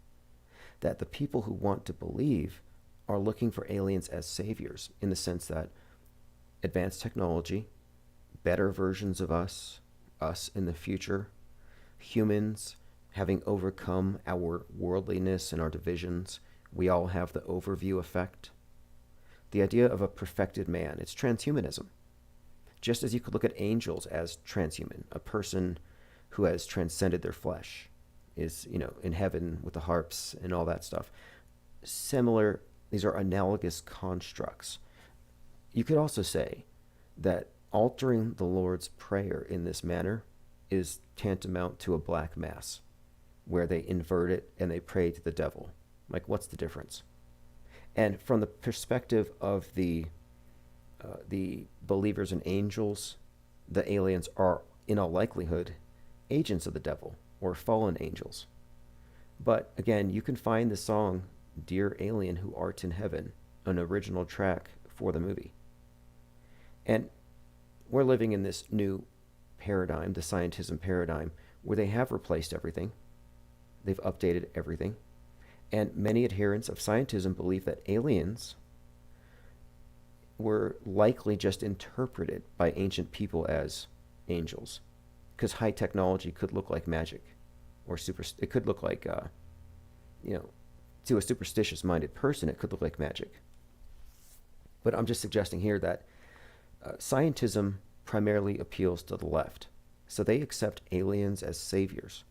That the people who want to believe are looking for aliens as saviors, in the sense that advanced technology, better versions of us in the future, humans having overcome our worldliness and our divisions. We all have the overview effect. The idea of a perfected man, it's transhumanism. Just as you could look at angels as transhuman, a person who has transcended their flesh is, in heaven with the harps and all that stuff. Similar, these are analogous constructs. You could also say that altering the Lord's Prayer in this manner is tantamount to a black mass, where they invert it and they pray to the devil. Like, what's the difference? And from the perspective of the believers and angels, the aliens are, in all likelihood, agents of the devil or fallen angels. But again, you can find the song "Dear Alien Who Art in Heaven," an original track for the movie. And we're living in this new paradigm, the scientism paradigm, where they have replaced everything. They've updated everything. And many adherents of scientism believe that aliens were likely just interpreted by ancient people as angels, because high technology could look like magic, or it could look like, to a superstitious-minded person, it could look like magic. But I'm just suggesting here that scientism primarily appeals to the left, so they accept aliens as saviors.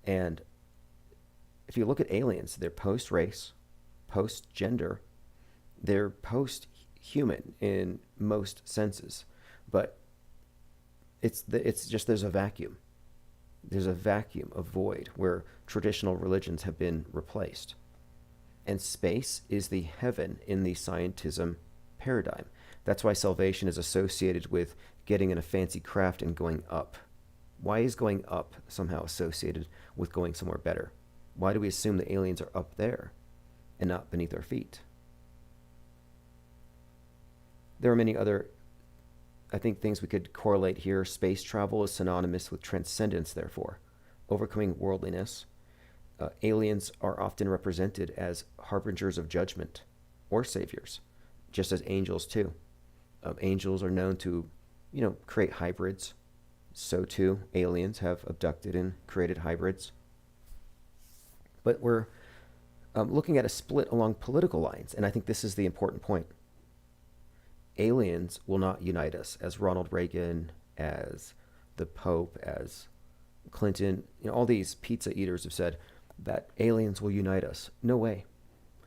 And if you look at aliens, they're post-race, post-gender, they're post-human in most senses, but it's just there's a vacuum. There's a vacuum, a void, where traditional religions have been replaced. And space is the heaven in the scientism paradigm. That's why salvation is associated with getting in a fancy craft and going up. Why is going up somehow associated with going somewhere better? Why do we assume the aliens are up there and not beneath our feet? There are many other, I think, things we could correlate here. Space travel is synonymous with transcendence, therefore, overcoming worldliness. Aliens are often represented as harbingers of judgment or saviors, just as angels too. Angels are known to, create hybrids. So too, aliens have abducted and created hybrids. But we're looking at a split along political lines, and I think this is the important point. Aliens will not unite us, as Ronald Reagan, as the Pope, as Clinton, all these pizza eaters have said that aliens will unite us. No way.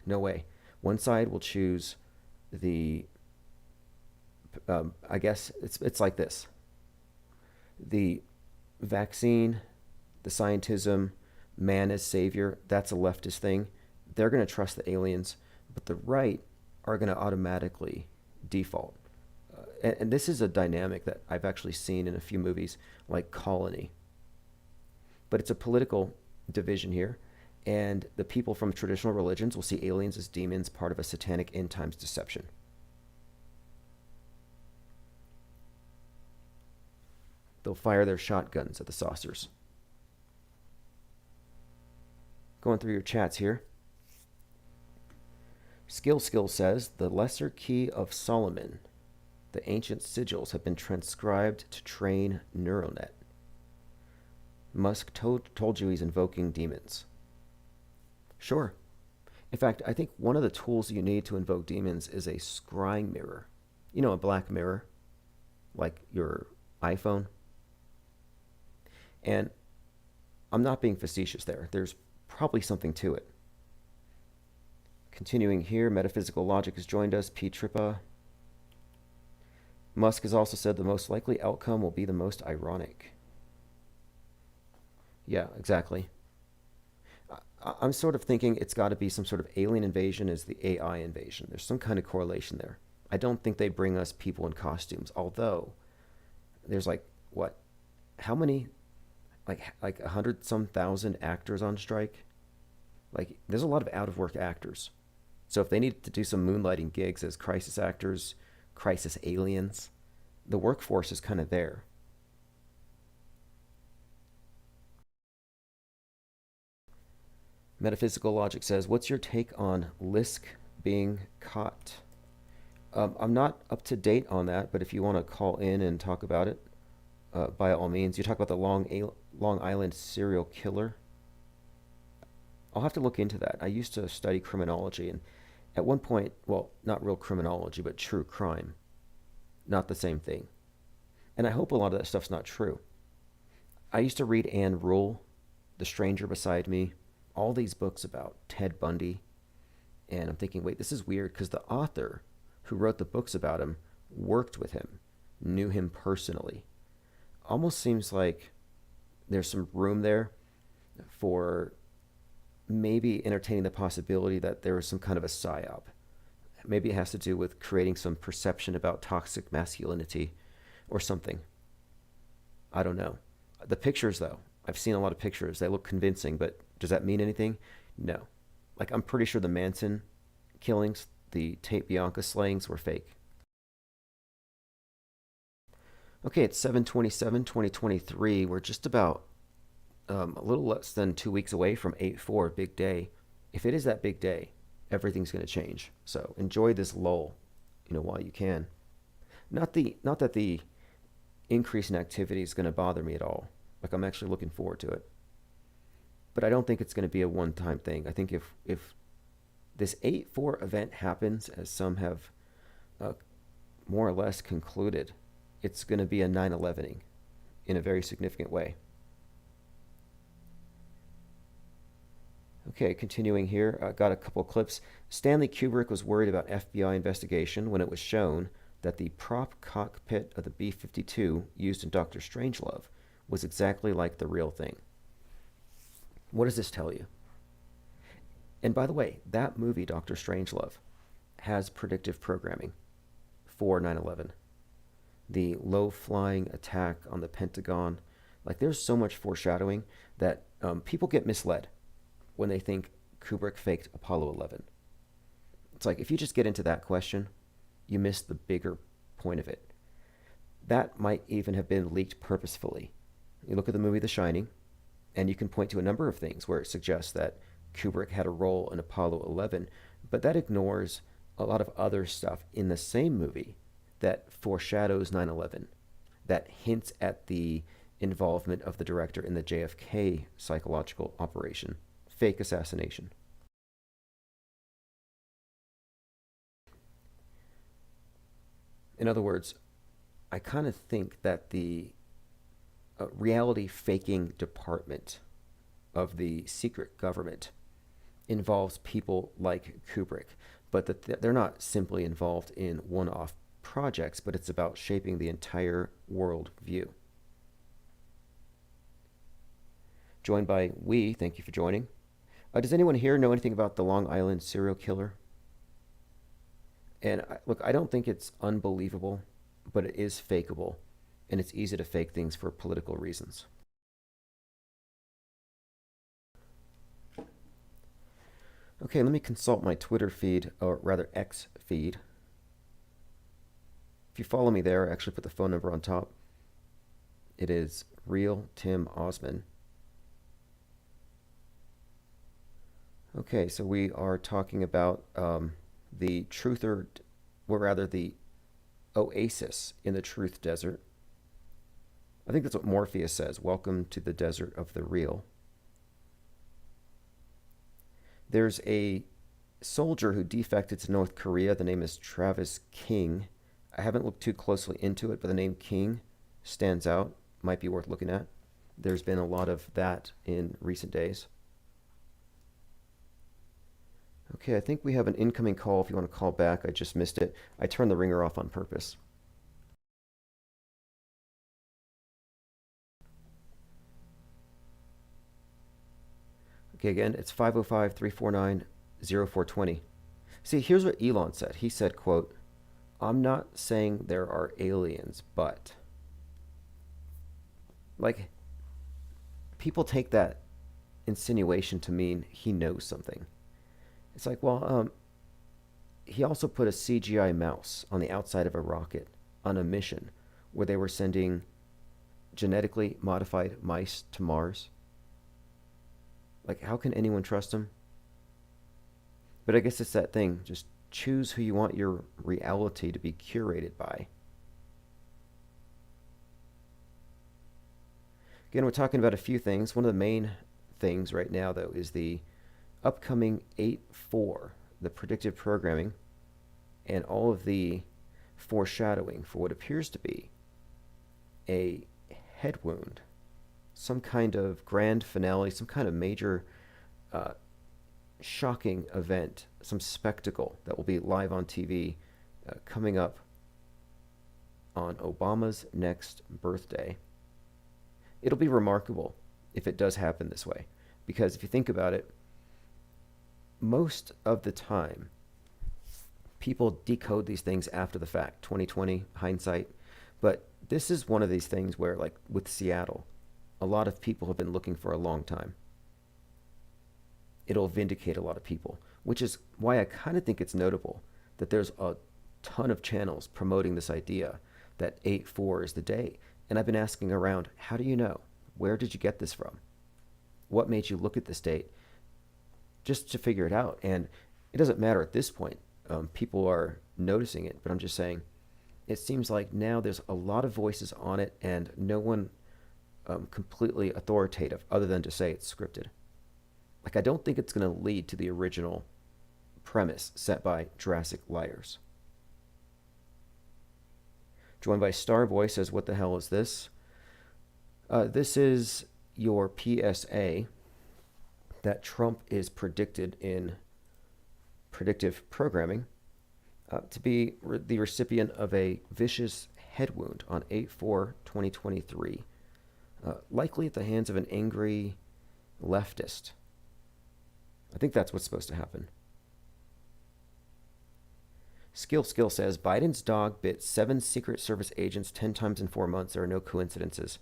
No way. One side will choose the, I guess it's like this. The vaccine, the scientism, man as savior, that's a leftist thing. They're going to trust the aliens, but the right are going to automatically default. And this is a dynamic that I've actually seen in a few movies like Colony. But it's a political division here, and the people from traditional religions will see aliens as demons, part of a satanic end times deception. They'll fire their shotguns at the saucers. Going through your chats here. Skill says, the Lesser Key of Solomon. The ancient sigils have been transcribed to train NeuroNet. Musk told you he's invoking demons. Sure. In fact, I think one of the tools you need to invoke demons is a scrying mirror. A black mirror, like your iPhone. And I'm not being facetious there. There's probably something to it. Continuing here, Metaphysical Logic has joined us, P. Trippa. Musk has also said the most likely outcome will be the most ironic. Yeah, exactly. I'm sort of thinking it's got to be some sort of alien invasion as the AI invasion. There's some kind of correlation there. I don't think they bring us people in costumes, although there's how many, like 100-some thousand actors on strike? There's a lot of out-of-work actors. So if they need to do some moonlighting gigs as crisis actors, crisis aliens, the workforce is kind of there. Metaphysical Logic says, what's your take on Lisk being caught? I'm not up to date on that, but if you want to call in and talk about it, by all means. You talk about the Long Island serial killer. I'll have to look into that. I used to study criminology, and at one point, well, not real criminology, but true crime. Not the same thing. And I hope a lot of that stuff's not true. I used to read Anne Rule, The Stranger Beside Me, all these books about Ted Bundy. And I'm thinking, wait, this is weird because the author who wrote the books about him worked with him, knew him personally. Almost seems like there's some room there for maybe entertaining the possibility that there was some kind of a psyop. Maybe it has to do with creating some perception about toxic masculinity or something. I don't know. The pictures, though, I've seen a lot of pictures. They look convincing, but does that mean anything? No. Like, I'm pretty sure the Manson killings, the Tate Bianca slayings were fake. Okay, it's 7/27/2023. We're just about a little less than 2 weeks away from 8/4, big day. If it is that big day, everything's going to change. So enjoy this lull, while you can. Not that the increase in activity is going to bother me at all. Like, I'm actually looking forward to it. But I don't think it's going to be a one-time thing. I think if this 8/4 event happens, as some have more or less concluded, it's going to be a 9/11ing in a very significant way. Okay, continuing here, I got a couple clips. Stanley Kubrick was worried about FBI investigation when it was shown that the prop cockpit of the B-52 used in Dr. Strangelove was exactly like the real thing. What does this tell you? And by the way, that movie, Dr. Strangelove, has predictive programming for 9/11. The low-flying attack on the Pentagon. Like, there's so much foreshadowing that people get misled when they think Kubrick faked Apollo 11. It's like, if you just get into that question, you miss the bigger point of it. That might even have been leaked purposefully. You look at the movie The Shining, and you can point to a number of things where it suggests that Kubrick had a role in Apollo 11, but that ignores a lot of other stuff in the same movie that foreshadows 9/11, that hints at the involvement of the director in the JFK psychological operation, fake assassination. In other words, I kind of think that the reality faking department of the secret government involves people like Kubrick, but that they're not simply involved in one-off projects, but it's about shaping the entire world view. Joined by We, thank you for joining. Does anyone here know anything about the Long Island serial killer? And look, I don't think it's unbelievable, but it is fakeable, and it's easy to fake things for political reasons. Okay, let me consult my Twitter feed, or rather X feed. If you follow me there, I actually put the phone number on top. It is Real Tim Osman. Okay, so we are talking about the truther, or rather the oasis in the Truth Desert. I think that's what Morpheus says. Welcome to the desert of the real. There's a soldier who defected to North Korea. The name is Travis King. I haven't looked too closely into it, but the name King stands out. Might be worth looking at. There's been a lot of that in recent days. Okay, I think we have an incoming call. If you want to call back, I just missed it. I turned the ringer off on purpose. Okay, again, it's 505-349-0420. See, here's what Elon said. He said, quote, "I'm not saying there are aliens, but..." Like, people take that insinuation to mean he knows something. It's like, well, he also put a CGI mouse on the outside of a rocket on a mission where they were sending genetically modified mice to Mars. Like, how can anyone trust him? But I guess it's that thing. Just choose who you want your reality to be curated by. Again, we're talking about a few things. One of the main things right now, though, is the upcoming 8.4, the predictive programming, and all of the foreshadowing for what appears to be a head wound, some kind of grand finale, some kind of major shocking event, some spectacle that will be live on TV coming up on Obama's next birthday. It'll be remarkable if it does happen this way, because if you think about it, most of the time people decode these things after the fact, 2020 hindsight. But this is one of these things where, like with Seattle, a lot of people have been looking for a long time. It'll vindicate a lot of people, which is why I kind of think it's notable that there's a ton of channels promoting this idea that 8.4 is the day. And I've been asking around, how do you know? Where did you get this from? What made you look at this date? Just to figure it out. And it doesn't matter at this point. People are noticing it, but I'm just saying, it seems like now there's a lot of voices on it and no one completely authoritative other than to say it's scripted. Like, I don't think it's going to lead to the original premise set by Jurassic Liars. Joined by Starboy says, what the hell is this? This is your PSA that Trump is predicted in predictive programming to be the recipient of a vicious head wound on 8/4/2023, likely at the hands of an angry leftist. I think that's what's supposed to happen. Skill says, Biden's dog bit 7 Secret Service agents 10 times in 4 months. There are no coincidences.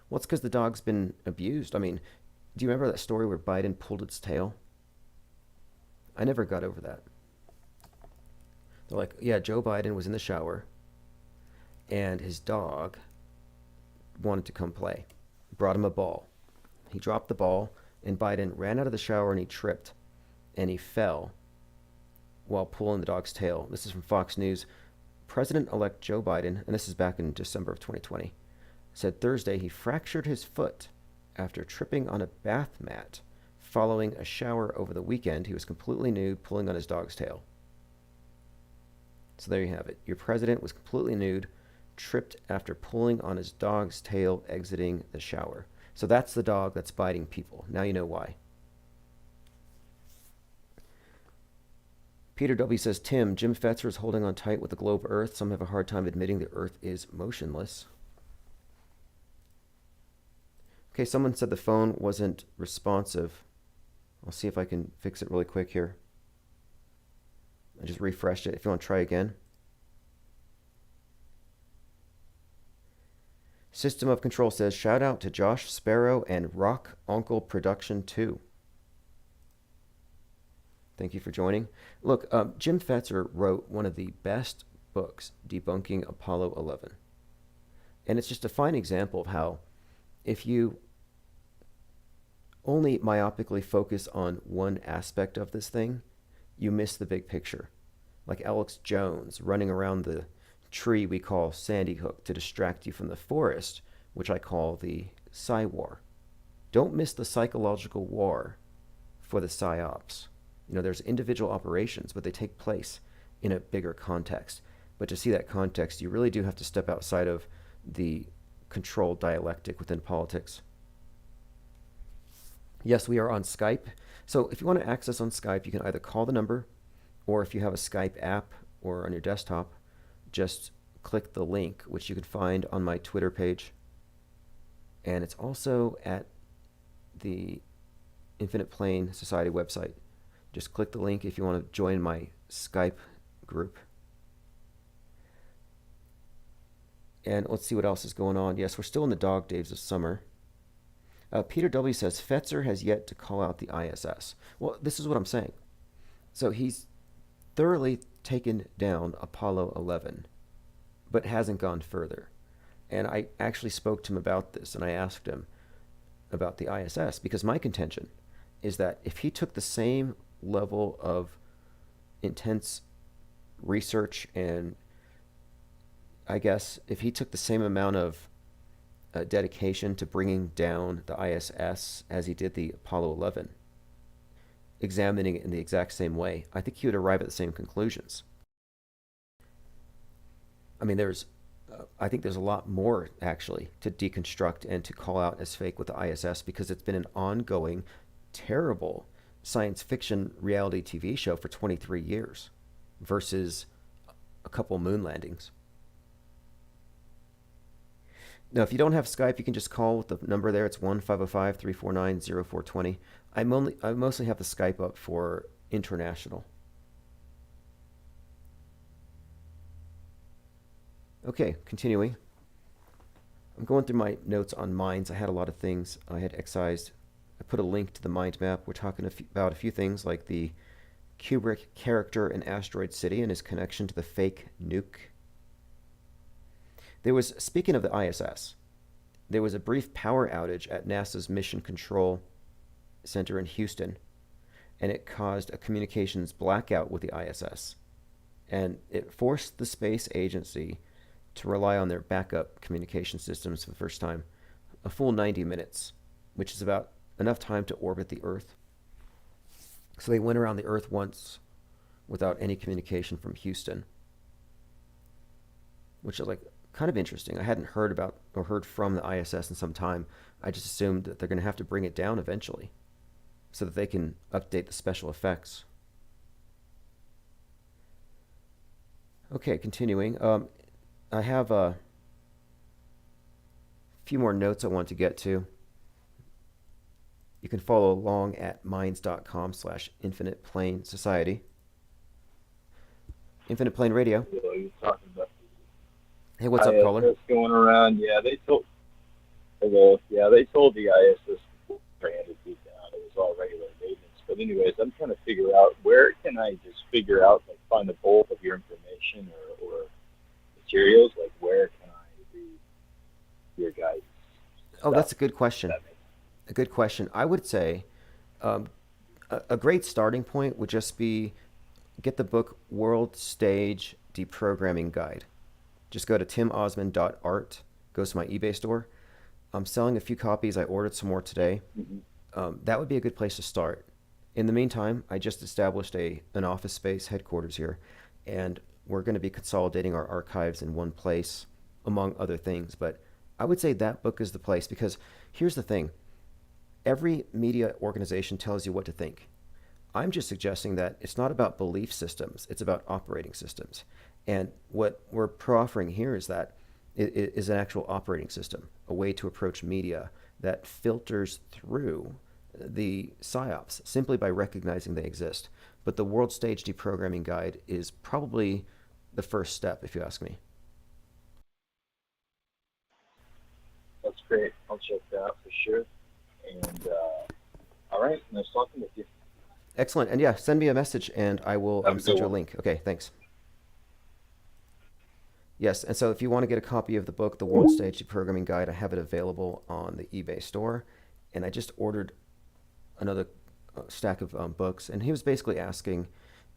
Well, it's because the dog's been abused. I mean, do you remember that story where Biden pulled its tail? I never got over that. They're like, yeah, Joe Biden was in the shower and his dog wanted to come play. Brought him a ball. He dropped the ball and Biden ran out of the shower and he tripped and he fell while pulling the dog's tail. This is from Fox News. President-elect Joe Biden, and this is back in December of 2020, said Thursday he fractured his foot after tripping on a bath mat following a shower over the weekend. He was completely nude, pulling on his dog's tail. So there you have it. Your president was completely nude, tripped after pulling on his dog's tail exiting the shower. So that's the dog that's biting people. Now you know why. Peter W. says, Tim, Jim Fetzer is holding on tight with the globe Earth. Some have a hard time admitting the Earth is motionless. Okay, someone said the phone wasn't responsive. I'll see if I can fix it really quick here. I just refreshed it. If you want to try again. System of Control says, shout out to Josh Sparrow and Rock Uncle Production 2. Thank you for joining. Look, Jim Fetzer wrote one of the best books debunking Apollo 11. And it's just a fine example of how if you only myopically focus on one aspect of this thing, you miss the big picture. Like Alex Jones running around the tree we call Sandy Hook to distract you from the forest, which I call the Psy-War. Don't miss the psychological war for the PsyOps. You know, there's individual operations, but they take place in a bigger context. But to see that context, you really do have to step outside of the controlled dialectic within politics. Yes, we are on Skype. So if you want to access on Skype, you can either call the number, or if you have a Skype app or on your desktop, just click the link, which you can find on my Twitter page. And it's also at the Infinite Plane Society website. Just click the link if you want to join my Skype group. And let's see what else is going on. Yes, we're still in the dog days of summer. Peter W. says, Fetzer has yet to call out the ISS. Well, this is what I'm saying. So he's thoroughly taken down Apollo 11, but hasn't gone further. And I actually spoke to him about this, and I asked him about the ISS, because my contention is that if he took the same level of intense research, and I guess if he took the same amount of dedication to bringing down the ISS as he did the Apollo 11, examining it in the exact same way, I think he would arrive at the same conclusions. I mean, I think there's a lot more actually to deconstruct and to call out as fake with the ISS, because it's been an ongoing, terrible science fiction reality TV show for 23 years versus a couple moon landings. Now, if you don't have Skype, you can just call with the number there. It's 1-505-349-0420. I mostly have the Skype up for international. Okay, continuing. I'm going through my notes on minds. I had a lot of things I had excised. I put a link to the mind map. We're talking about a few things like the Kubrick character in Asteroid City and his connection to the fake nuke. Speaking of the ISS, there was a brief power outage at NASA's Mission Control Center in Houston, and it caused a communications blackout with the ISS. And it forced the space agency to rely on their backup communication systems for the first time, a full 90 minutes, which is about enough time to orbit the Earth. So they went around the Earth once without any communication from Houston, which is like kind of interesting. I hadn't heard about or heard from the ISS in some time. I just assumed that they're going to have to bring it down eventually so that they can update the special effects. Okay, continuing. I have a few more notes I want to get to. You can follow along at minds.com/Infinite Plane Society. Infinite Plane Radio. You're talking about Hey, what's up, caller? ISS going around. Yeah, they told. Hello. Yeah, they told the ISS 300 feet down. It was all regular maintenance. But anyways, I'm trying to figure out where can I just figure out, like, find the bulk of your information or materials. Like, where can I read your guys' Oh, that's a good question. That makes A good question. I would say a great starting point would just be get the book World Stage Deprogramming Guide. Just go to timosmond.art, goes to my eBay store. I'm selling a few copies. I ordered some more today. That would be a good place to start. In the meantime, I just established an office space headquarters here, and we're going to be consolidating our archives in one place, among other things. But I would say that book is the place, because here's the thing. Every media organization tells you what to think. I'm just suggesting that it's not about belief systems, it's about operating systems. And what we're proffering here is that it is an actual operating system, a way to approach media that filters through the psyops simply by recognizing they exist. But the World Stage Deprogramming Guide is probably the first step, if you ask me. That's great. I'll check that out for sure. And all right, nice talking with you. Excellent. And yeah, send me a message and I will Have a send good you a one. link. Okay, thanks. Yes, and so if you want to get a copy of the book, The World Stage Deprogramming Guide, I have it available on the eBay store. And I just ordered another stack of books. And he was basically asking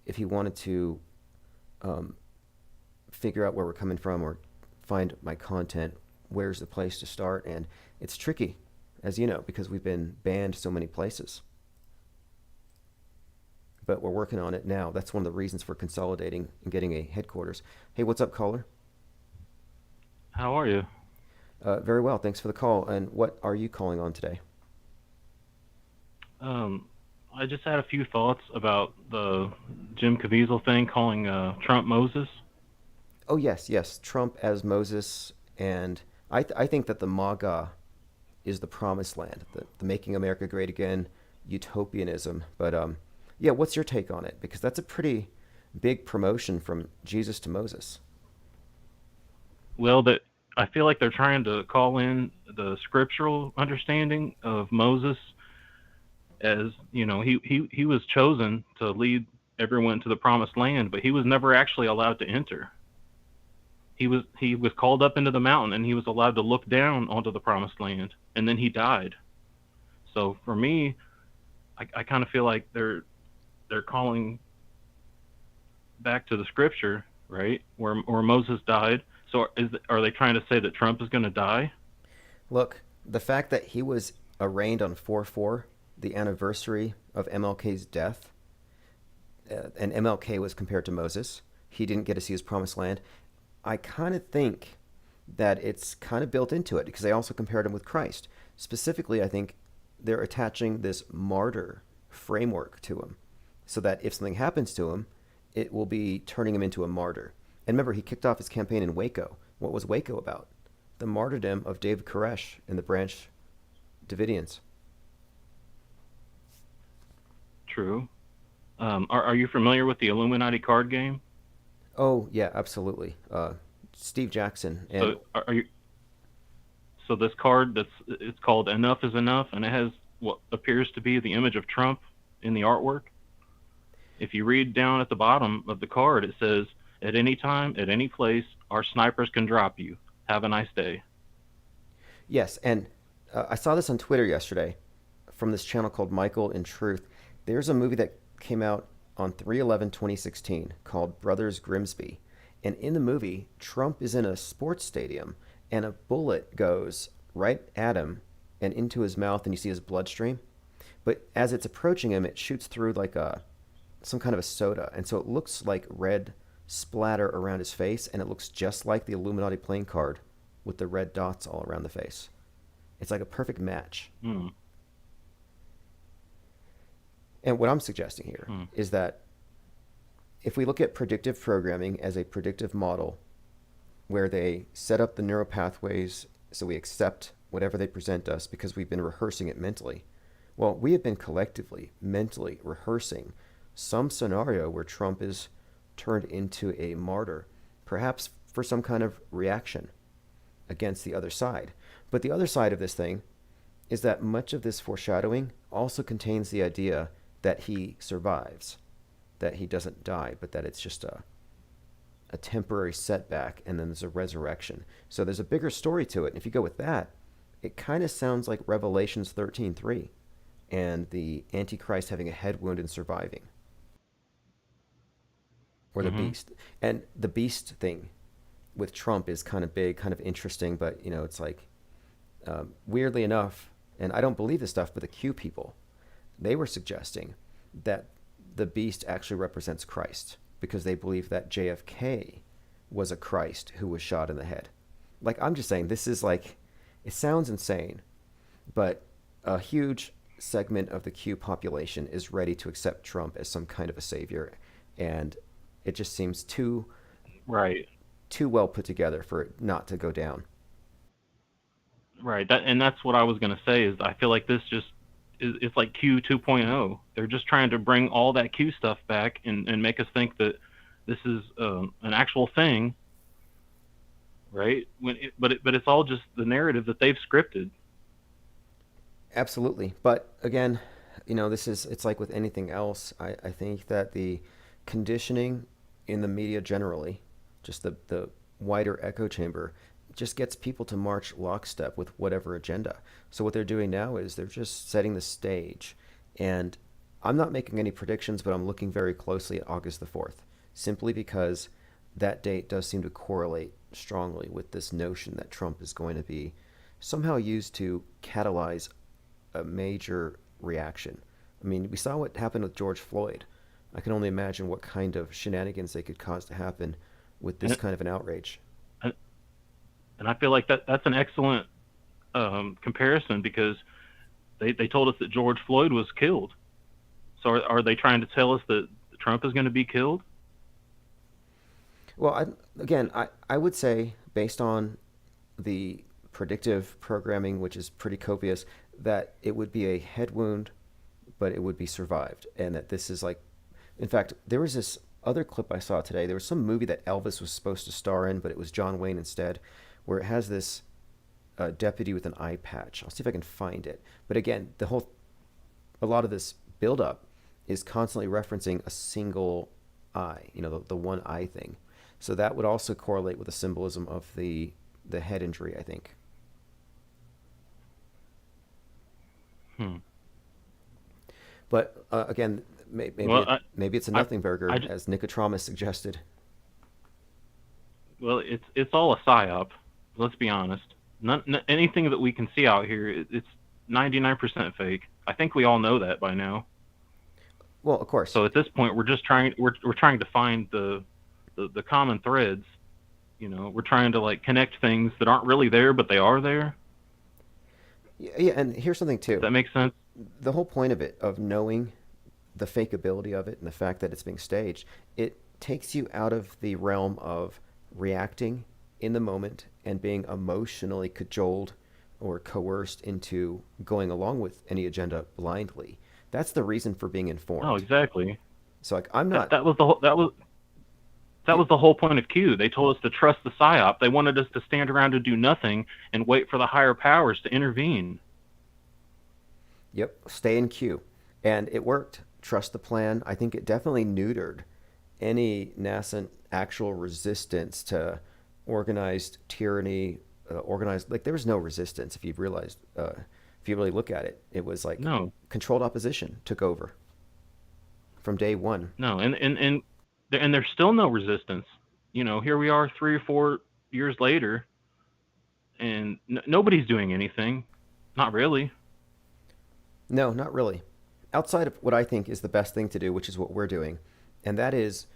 if he wanted to figure out where we're coming from or find my content, where's the place to start. And it's tricky, as you know, because we've been banned so many places. But we're working on it now. That's one of the reasons for consolidating and getting a headquarters. Hey, what's up, caller? How are you? Very well. Thanks for the call. And what are you calling on today? I just had a few thoughts about the Jim Caviezel thing, calling Trump Moses. Oh, yes. Trump as Moses. And I think that the MAGA is the promised land, the Making America Great Again, utopianism. But yeah, what's your take on it? Because that's a pretty big promotion from Jesus to Moses. Well, I feel like they're trying to call in the scriptural understanding of Moses, as you know, he was chosen to lead everyone to the promised land, but he was never actually allowed to enter. He was called up into the mountain, and he was allowed to look down onto the promised land, and then he died. So for me, I kind of feel like they're calling back to the scripture, right, where Moses died. So are they trying to say that Trump is going to die? Look, the fact that he was arraigned on 4/4, the anniversary of MLK's death, and MLK was compared to Moses. He didn't get to see his promised land. I kind of think that it's kind of built into it because they also compared him with Christ. Specifically, I think they're attaching this martyr framework to him so that if something happens to him, it will be turning him into a martyr. And remember, he kicked off his campaign in Waco. What was Waco about? The martyrdom of David Koresh and the Branch Davidians. True. Are you familiar with the Illuminati card game? Oh, yeah, absolutely. Steve Jackson. And So are you? So this card it's called Enough is Enough, and it has what appears to be the image of Trump in the artwork. If you read down at the bottom of the card, it says, "At any time, at any place, our snipers can drop you. Have a nice day." yes, and I saw this on Twitter yesterday from this channel called Michael in Truth. There's a movie that came out on 3/11/2016 called Brothers Grimsby. And in the movie, Trump is in a sports stadium and a bullet goes right at him and into his mouth, and you see his bloodstream. But as it's approaching him, it shoots through like some kind of a soda. And so it looks like red splatter around his face, and it looks just like the Illuminati playing card with the red dots all around the face. It's like a perfect match. Hmm. And what I'm suggesting here is that if we look at predictive programming as a predictive model where they set up the neural pathways so we accept whatever they present us because we've been rehearsing it mentally, well, we have been collectively, mentally rehearsing some scenario where Trump is turned into a martyr, perhaps for some kind of reaction against the other side. But the other side of this thing is that much of this foreshadowing also contains the idea that he survives, that he doesn't die, but that it's just a temporary setback and then there's a resurrection. So there's a bigger story to it. And if you go with that, it kind of sounds like Revelations 13:3 and the Antichrist having a head wound and surviving. Or the beast. And the beast thing with Trump is kind of big, kind of interesting, but it's like, weirdly enough, and I don't believe this stuff, but the Q people, they were suggesting that the beast actually represents Christ because they believe that JFK was a Christ who was shot in the head. Like, I'm just saying, this is like, it sounds insane, but a huge segment of the Q population is ready to accept Trump as some kind of a savior, and it just seems too well put together for it not to go down. Right. That's what I was going to say is I feel like this just it's like Q 2.0. They're just trying to bring all that Q stuff back and make us think that this is an actual thing, right? But it's all just the narrative that they've scripted. Absolutely. But again, it's like with anything else. I think that the conditioning in the media generally, just the wider echo chamber, just gets people to march lockstep with whatever agenda. So what they're doing now is they're just setting the stage. And I'm not making any predictions, but I'm looking very closely at August the 4th, simply because that date does seem to correlate strongly with this notion that Trump is going to be somehow used to catalyze a major reaction. I mean, we saw what happened with George Floyd. I can only imagine what kind of shenanigans they could cause to happen with this kind of an outrage. And I feel like that's an excellent comparison because they told us that George Floyd was killed. So are they trying to tell us that Trump is going to be killed? Well, I would say, based on the predictive programming, which is pretty copious, that it would be a head wound, but it would be survived. And that this is like, in fact, there was this other clip I saw today. There was some movie that Elvis was supposed to star in, but it was John Wayne instead, where it has this deputy with an eye patch. I'll see if I can find it. But again, a lot of this buildup is constantly referencing a single eye, the one eye thing. So that would also correlate with the symbolism of the head injury, I think. But again, Maybe Well, maybe it's a I- nothing burger, I as Nicotramus suggested. Well, it's all a psyop. Let's be honest. Anything that we can see out here, it's 99% fake. I think we all know that by now. Well, of course. So at this point, we're trying to find the common threads. You know, we're trying to like connect things that aren't really there, but they are there. Yeah, and here's something too. Does that make sense? The whole point of it, of knowing the fakeability of it and the fact that it's being staged, it takes you out of the realm of reacting in the moment and being emotionally cajoled or coerced into going along with any agenda blindly. That's the reason for being informed. Oh, exactly. So like I'm not That was the whole point of Q. They told us to trust the psyop. They wanted us to stand around and do nothing and wait for the higher powers to intervene. Yep, stay in queue. And it worked. Trust the plan. I think it definitely neutered any nascent actual resistance to organized tyranny, organized, like there was no resistance if you realized, if you really look at it. It was like No. controlled opposition took over from day one. No, and there's still no resistance. You know, here we are 3 or 4 years later, and nobody's doing anything. Not really. No, not really. Outside of what I think is the best thing to do, which is what we're doing, and that is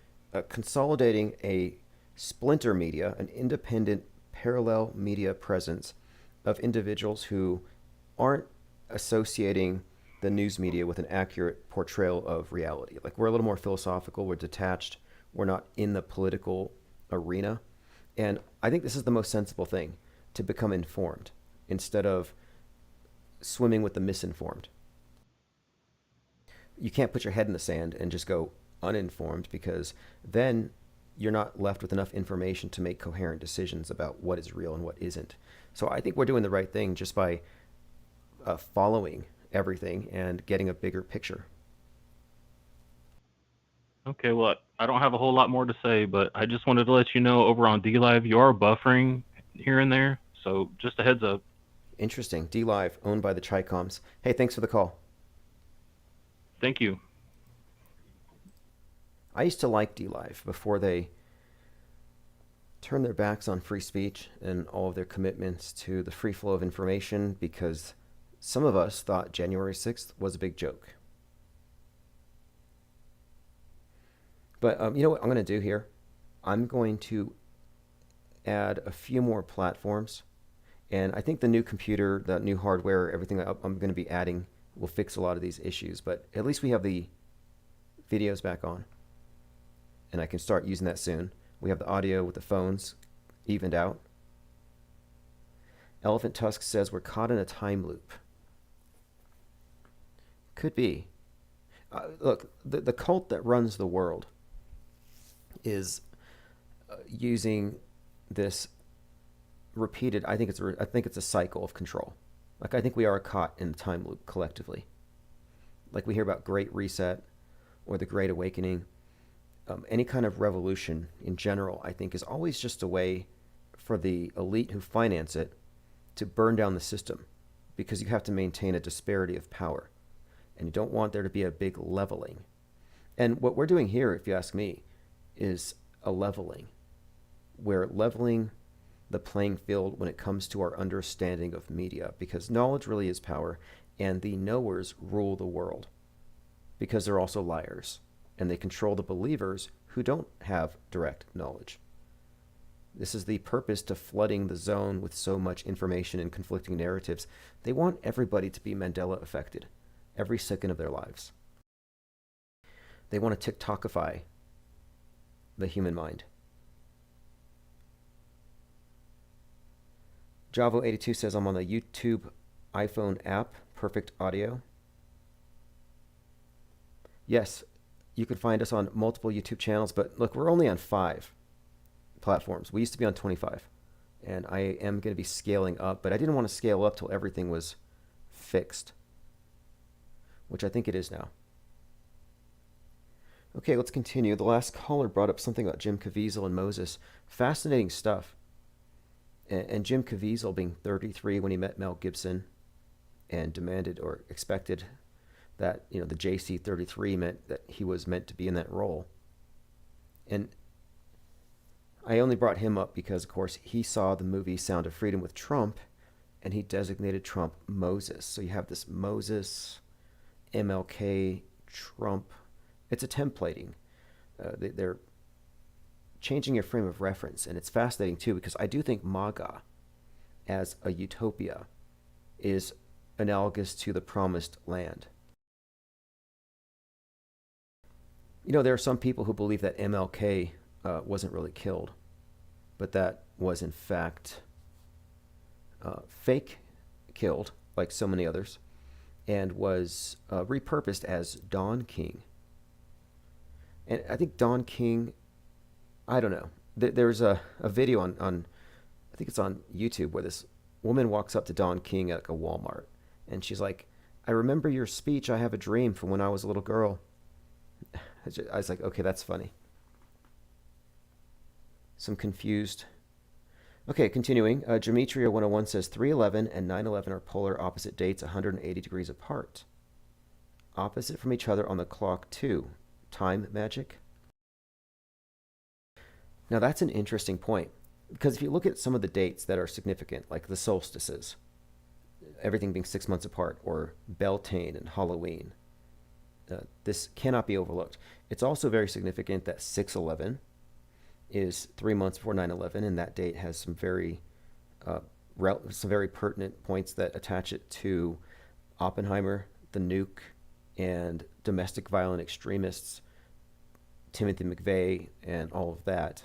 consolidating a splinter media, an independent parallel media presence of individuals who aren't associating the news media with an accurate portrayal of reality. Like we're a little more philosophical, we're detached, we're not in the political arena. And I think this is the most sensible thing, to become informed instead of swimming with the misinformed. You can't put your head in the sand and just go uninformed, because then you're not left with enough information to make coherent decisions about what is real and what isn't. So I think we're doing the right thing just by following everything and getting a bigger picture. Okay, well, I don't have a whole lot more to say, but I just wanted to let you know over on DLive, you are buffering here and there. So just a heads up. Interesting. DLive, owned by the Tricoms. Hey, thanks for the call. Thank you. I used to like DLive before they turned their backs on free speech and all of their commitments to the free flow of information, because some of us thought January 6th was a big joke. But you know what I'm going to do here? I'm going to add a few more platforms. And I think the new computer, the new hardware, everything I'm going to be adding will fix a lot of these issues. But at least we have the videos back on. And I can start using that soon. We have the audio with the phones evened out. Elephant Tusk says we're caught in a time loop. Could be. Look, the cult that runs the world is using this repeated. I think it's a cycle of control. Like I think we are caught in the time loop collectively. Like we hear about Great Reset or the Great Awakening. Any kind of revolution in general, I think, is always just a way for the elite who finance it to burn down the system, because you have to maintain a disparity of power, and you don't want there to be a big leveling. And what we're doing here, if you ask me, is a leveling. We're leveling the playing field when it comes to our understanding of media, because knowledge really is power, and the knowers rule the world, because they're also liars, and they control the believers who don't have direct knowledge. This is the purpose to flooding the zone with so much information and conflicting narratives. They want everybody to be Mandela affected every second of their lives. They want to TikTokify the human mind. Javo82 says, I'm on the YouTube iPhone app, perfect audio. Yes, you can find us on multiple YouTube channels, but look, we're only on 5 platforms. We used to be on 25, and I am going to be scaling up, but I didn't want to scale up till everything was fixed, which I think it is now. Okay, let's continue. The last caller brought up something about Jim Caviezel and Moses. Fascinating stuff. And Jim Caviezel being 33 when he met Mel Gibson and demanded or expected that, you know, the JC-33 meant that he was meant to be in that role. And I only brought him up because, of course, he saw the movie Sound of Freedom with Trump, and he designated Trump Moses. So you have this Moses, MLK, Trump. It's a templating. They're changing your frame of reference, and it's fascinating too, because I do think MAGA as a utopia is analogous to the promised land. You know, there are some people who believe that MLK wasn't really killed, but that was in fact fake killed, like so many others, and was repurposed as Don King. And I think Don King, I don't know. There's a video on, I think it's on YouTube, where this woman walks up to Don King at like a Walmart, and she's like, "I remember your speech, I have a dream, from when I was a little girl." I was like, okay, that's funny. Some confused. Okay, continuing. Gematria 101 says 3/11 and 9/11 are polar opposite dates, 180 degrees apart. Opposite from each other on the clock, too. Time magic? Now, that's an interesting point, because if you look at some of the dates that are significant, like the solstices, everything being 6 months apart, or Beltane and Halloween, this cannot be overlooked. It's also very significant that 6/11 is 3 months before 9/11, and that date has some very pertinent points that attach it to Oppenheimer, the nuke, and domestic violent extremists, Timothy McVeigh, and all of that.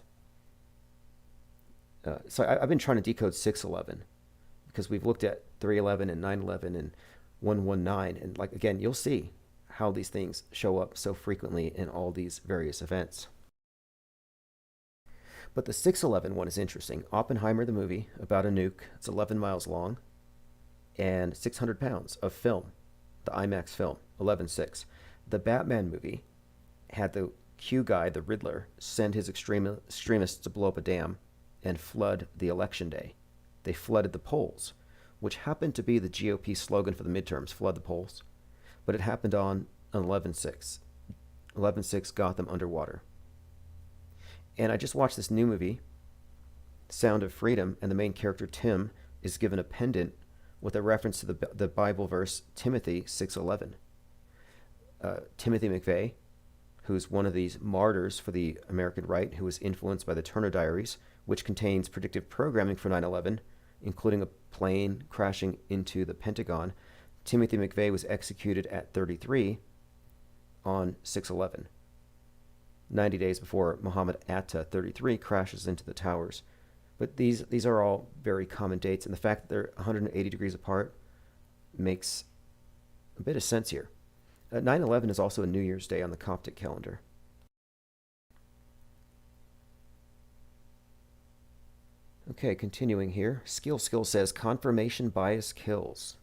So I've been trying to decode 6/11, because we've looked at 3/11 and 9/11 and 1/19, and like, again, you'll see how these things show up so frequently in all these various events. But the 6/11 one is interesting. Oppenheimer, the movie about a nuke, it's 11 miles long and 600 pounds of film, the IMAX film, 11.6. The Batman movie had the Q guy, the Riddler, send his extremists to blow up a dam and flood the election day. They flooded the polls, which happened to be the GOP slogan for the midterms, flood the polls. But it happened on 11/6. 11/6 got them underwater. And I just watched this new movie, Sound of Freedom, and the main character, Tim, is given a pendant with a reference to the Bible verse, Timothy 6:11. Timothy McVeigh, who's one of these martyrs for the American right, who was influenced by the Turner Diaries, which contains predictive programming for 9/11, including a plane crashing into the Pentagon. Timothy McVeigh was executed at 33 on 6/11, 90 days before Muhammad Atta, 33, crashes into the towers. But these are all very common dates, and the fact that they're 180 degrees apart makes a bit of sense here. 9/11 is also a New Year's Day on the Coptic calendar. Okay, continuing here. Skill says confirmation bias kills.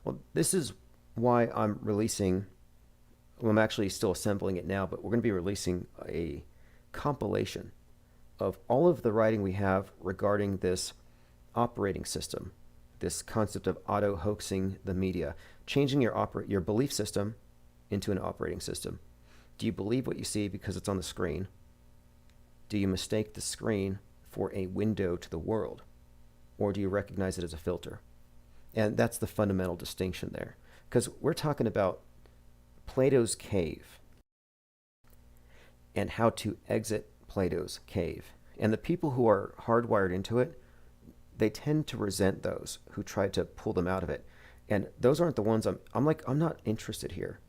Well, this is why I'm releasing, well, I'm actually still assembling it now, but we're going to be releasing a compilation of all of the writing we have regarding this operating system, this concept of auto-hoaxing the media, changing your belief system into an operating system. Do you believe what you see because it's on the screen? Do you mistake the screen for a window to the world? Or do you recognize it as a filter? And that's the fundamental distinction there. Because we're talking about Plato's cave and how to exit Plato's cave. And the people who are hardwired into it, they tend to resent those who try to pull them out of it. And those aren't the ones I'm not interested here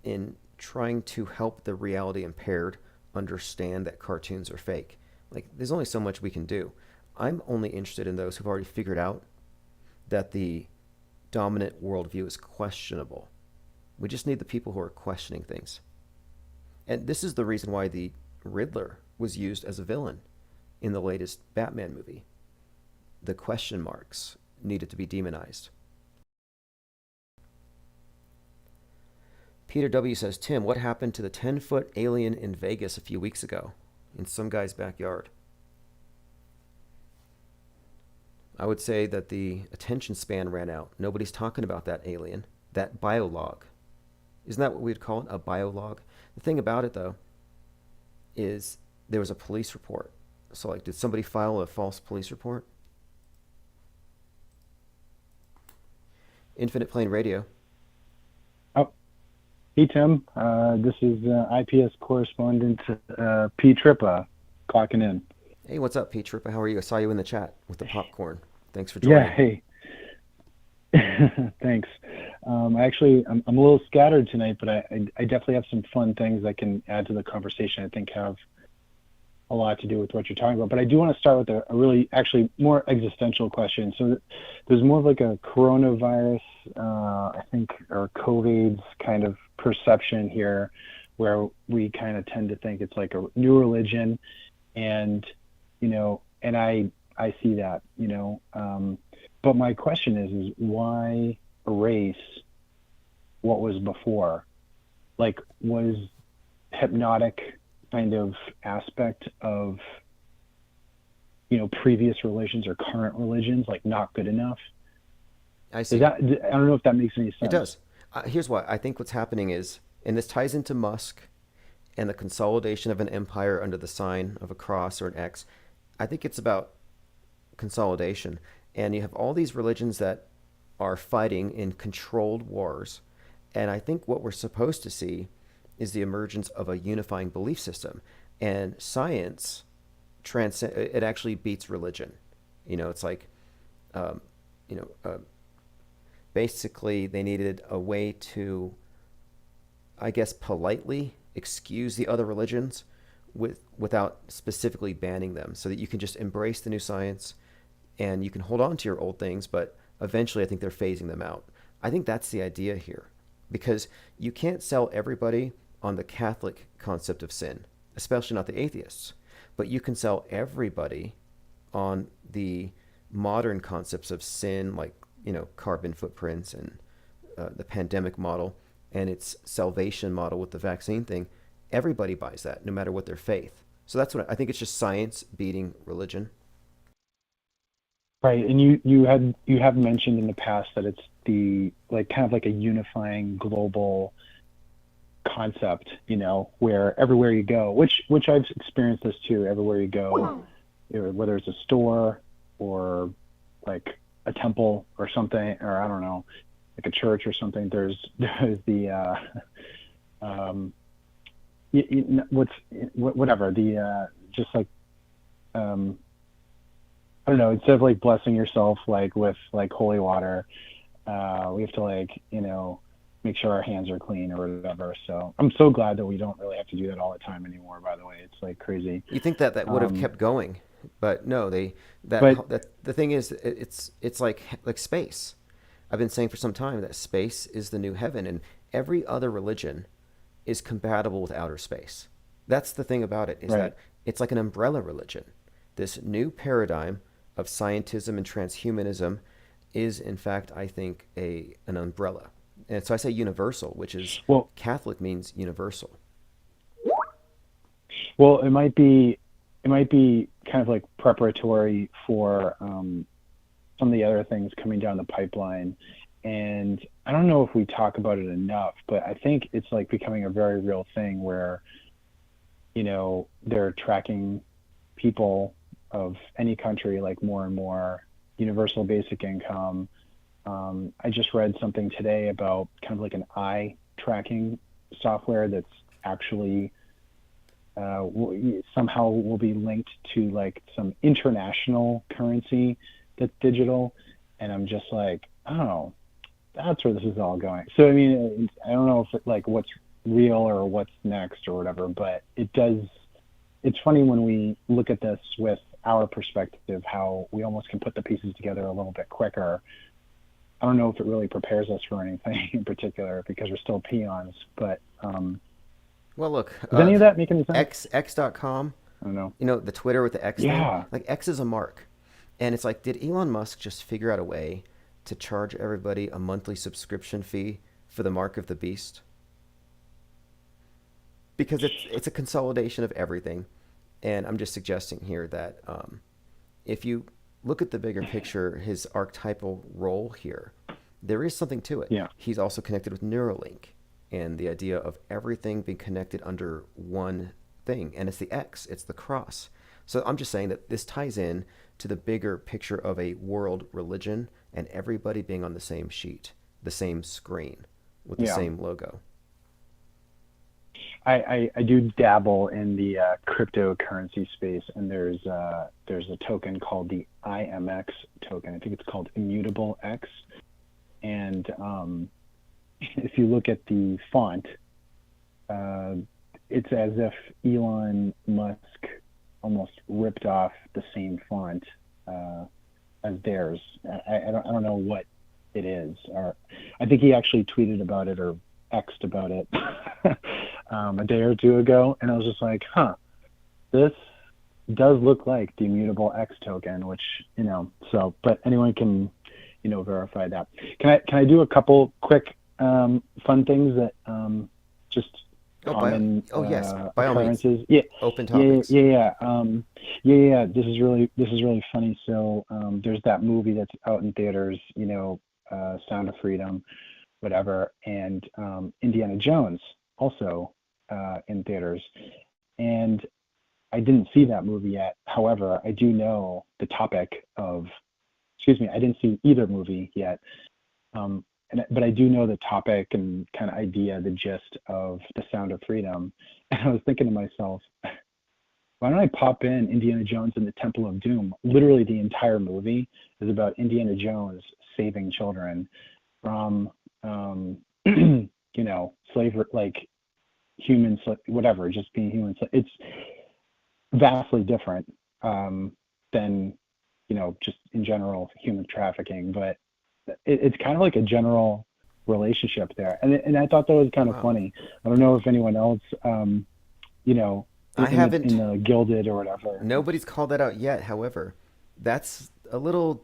in trying to help the reality impaired understand that cartoons are fake. Like, there's only so much we can do. I'm only interested in those who've already figured out that the dominant worldview is questionable. We just need the people who are questioning things. And this is the reason why the Riddler was used as a villain in the latest Batman movie. The question marks needed to be demonized. Peter W. says, Tim, what happened to the 10-foot alien in Vegas a few weeks ago in some guy's backyard? I would say that the attention span ran out. Nobody's talking about that alien. that biolog. Isn't that what we'd call it, a biolog? The thing about it, though, is there was a police report. So, like, did somebody file a false police report? Infinite Plane Radio. Oh, hey Tim, this is IPS correspondent P. Trippa clocking in. Hey, what's up, Pete Trippa? How are you? I saw you in the chat with the popcorn. Thanks for joining. Yeah, hey. Thanks. I'm a little scattered tonight, but I definitely have some fun things I can add to the conversation. I think have a lot to do with what you're talking about. But I do want to start with a really, actually, more existential question. So there's more of like a coronavirus, I think, or COVID's kind of perception here, where we kind of tend to think it's like a new religion, and and I see that, but my question is why erase what was before? Like, was hypnotic kind of aspect of previous religions or current religions like not good enough? I see. I don't know if that makes any sense. It does. Here's why. I think what's happening is, and this ties into Musk and the consolidation of an empire under the sign of a cross or an X. I think it's about consolidation. And you have all these religions that are fighting in controlled wars. And I think what we're supposed to see is the emergence of a unifying belief system. And science it actually beats religion. It's like, basically they needed a way to, I guess, politely excuse the other religions without specifically banning them, so that you can just embrace the new science and you can hold on to your old things, but eventually I think they're phasing them out. I think that's the idea here, because you can't sell everybody on the Catholic concept of sin, especially not the atheists, but you can sell everybody on the modern concepts of sin, like, carbon footprints and the pandemic model and its salvation model with the vaccine thing. Everybody buys that, no matter what their faith. So that's what I think. It's just science beating religion. Right, and you have mentioned in the past that it's the kind of like a unifying global concept, where everywhere you go, which I've experienced this too. Everywhere you go, whether it's a store or like a temple or something, or I don't know, like a church or something, there's the whatever the just like I don't know, instead of like blessing yourself like with like holy water, we have to make sure our hands are clean or whatever. So I'm so glad that we don't really have to do that all the time anymore, by the way. It's like crazy. You think that would have kept going, but no, the thing is, it's like space. I've been saying for some time that space is the new heaven, and every other religion is compatible with outer space. That's the thing about it, is that it's like an umbrella religion. This new paradigm of scientism and transhumanism is, in fact, I think, an umbrella. And so I say universal, which is, Catholic means universal. Well, it might be kind of like preparatory for some of the other things coming down the pipeline. And I don't know if we talk about it enough, but I think it's like becoming a very real thing where, they're tracking people of any country, like more and more, universal basic income. I just read something today about kind of like an eye tracking software that's actually somehow will be linked to like some international currency that's digital. And I'm just like, oh, that's where this is all going. So, I mean, I don't know if what's real or what's next or whatever, but it's funny when we look at this with our perspective, how we almost can put the pieces together a little bit quicker. I don't know if it really prepares us for anything in particular, because we're still peons, but well, look, does any of that make any sense? X.com, I don't know. The Twitter with the X thing, Yeah. like X is a mark. And it's like, did Elon Musk just figure out a way to charge everybody a monthly subscription fee for the mark of the beast? Because it's a consolidation of everything. And I'm just suggesting here that if you look at the bigger picture, his archetypal role here there is something to it. Yeah. He's also connected with Neuralink and the idea of everything being connected under one thing. And it's the X, it's the cross. So I'm just saying that this ties in to the bigger picture of a world religion and everybody being on the same sheet, the same screen, with the Yeah. same logo. I do dabble in the cryptocurrency space, and there's a token called the IMX token. I think it's called Immutable X. And if you look at the font, it's as if Elon Musk almost ripped off the same font as theirs. I don't know what it is, or I think he actually tweeted about it or X'd about it a day or two ago, and I was just like, this does look like the Immutable X token, which, so, but anyone can, verify that. Can I do a couple quick fun things that just common yes, by all means. occurrences? Yeah, Open topics. yeah. This is really funny. So there's that movie that's out in theaters, Sound of Freedom, whatever, and Indiana Jones also in theaters. And I didn't see that movie yet. However, I do know the topic of, I didn't see either movie yet. But I do know the topic and kind of idea, the gist of the Sound of Freedom. And I was thinking to myself, why don't I pop in Indiana Jones and the Temple of Doom? Literally the entire movie is about Indiana Jones saving children from, slavery, like human, whatever, just being human. It's vastly different than, just in general human trafficking, but it's kind of like a general relationship there. And I thought that was kind of funny. I don't know if anyone else, I haven't in the Gilded or whatever. Nobody's called that out yet. However, that's a little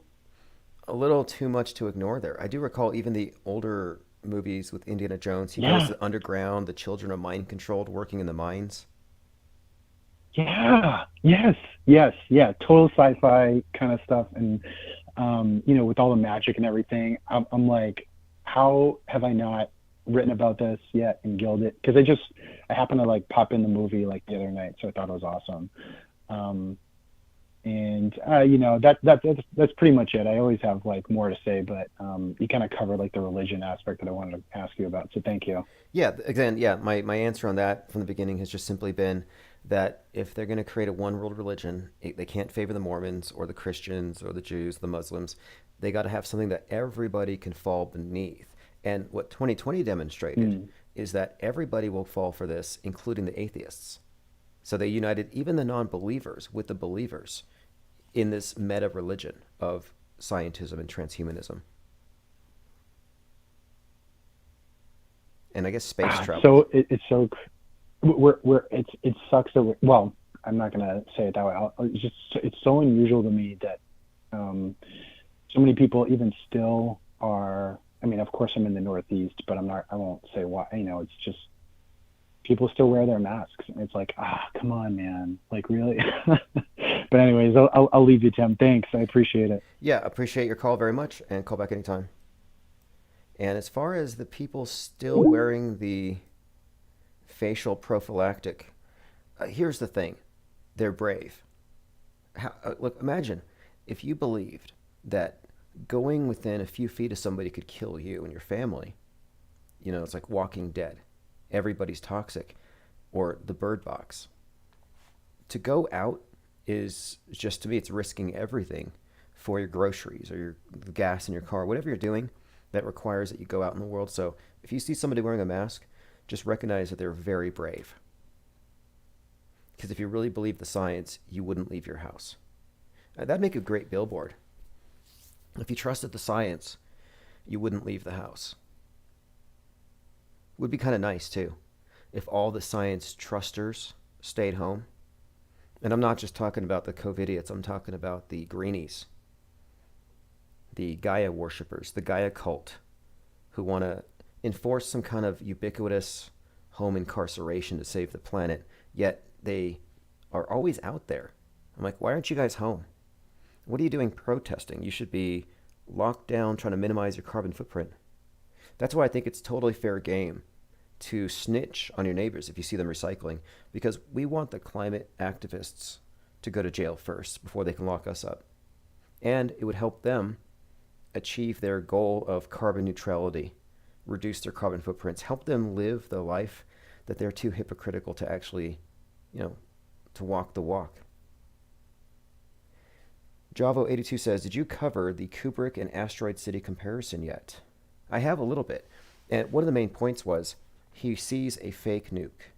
too much to ignore there. I do recall even the older movies with Indiana Jones. He goes to the underground. The children are mind controlled, working in the mines. Yeah. Yeah. Total sci-fi kind of stuff, and with all the magic and everything. I'm like, how have I not written about this yet in Gilded? Because I happened to like pop in the movie like the other night, so I thought it was awesome. That's pretty much it. I always have like more to say, but you kind of covered like the religion aspect that I wanted to ask you about. So thank you. Yeah. Again, my answer on that from the beginning has just simply been that if they're going to create a one world religion, they can't favor the Mormons or the Christians or the Jews, the Muslims. They got to have something that everybody can fall beneath. And what 2020 demonstrated is that everybody will fall for this, including the atheists. So they united even the non-believers with the believers in this meta religion of scientism and transhumanism. And I guess space travel. So it sucks that I'm not gonna say it that way. It's so unusual to me that so many people even still are. I mean, of course, I'm in the Northeast, but I won't say why. It's just people still wear their masks. And it's like, come on, man. Like, really? But anyways, I'll leave you, Tim. Thanks. I appreciate it. Yeah, appreciate your call very much, and call back anytime. And as far as the people still wearing the facial prophylactic, here's the thing. They're brave. Look, imagine if you believed that going within a few feet of somebody could kill you and your family. It's like Walking Dead. Everybody's toxic. Or the Bird Box. To go out is just, to me, it's risking everything for your groceries or the gas in your car, whatever you're doing that requires that you go out in the world. So if you see somebody wearing a mask, just recognize that they're very brave. Because if you really believe the science, you wouldn't leave your house. That'd make a great billboard. If you trusted the science, you wouldn't leave the house. Would be kind of nice, too, if all the science trusters stayed home. And I'm not just talking about the COVIDiots. I'm talking about the greenies, the Gaia worshippers, the Gaia cult, who want to enforce some kind of ubiquitous home incarceration to save the planet, yet they are always out there. I'm like, why aren't you guys home? What are you doing protesting? You should be locked down trying to minimize your carbon footprint. That's why I think it's totally fair game to snitch on your neighbors if you see them recycling, because we want the climate activists to go to jail first before they can lock us up. And it would help them achieve their goal of carbon neutrality, reduce their carbon footprints, help them live the life that they're too hypocritical to actually, to walk the walk. Javo82 says, did you cover the Kubrick and Asteroid City comparison yet? I have a little bit. And one of the main points was he sees a fake nuke.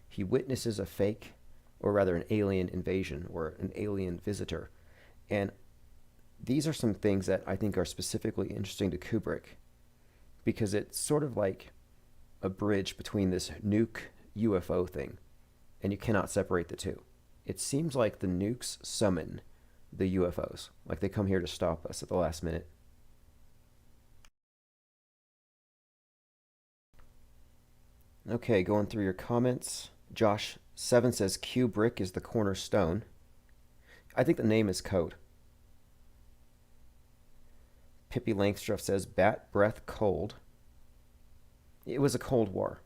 He witnesses a fake, or rather an alien invasion or an alien visitor. And these are some things that I think are specifically interesting to Kubrick, because it's sort of like a bridge between this nuke UFO thing, and you cannot separate the two. It seems like the nukes summon the UFOs, like they come here to stop us at the last minute. Okay, going through your comments. Josh7 says Kubrick is the cornerstone. I think the name is code. Pippi Langstruff says bat breath cold. It was a Cold War.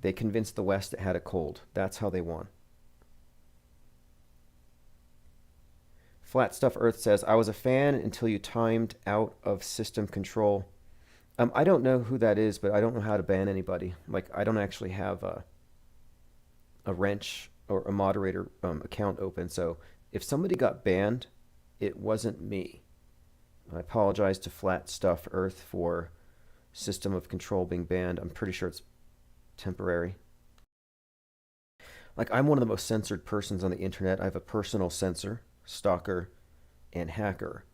They convinced the West it had a cold. That's how they won. Flat Stuff Earth says, I was a fan until you timed out of system control. I don't know who that is, but I don't know how to ban anybody. Like, I don't actually have a wrench or a moderator account open. So if somebody got banned, it wasn't me. I apologize to Flat Stuff Earth for system of control being banned. I'm pretty sure it's temporary. Like, I'm one of the most censored persons on the internet. I have a personal censor, stalker, and hacker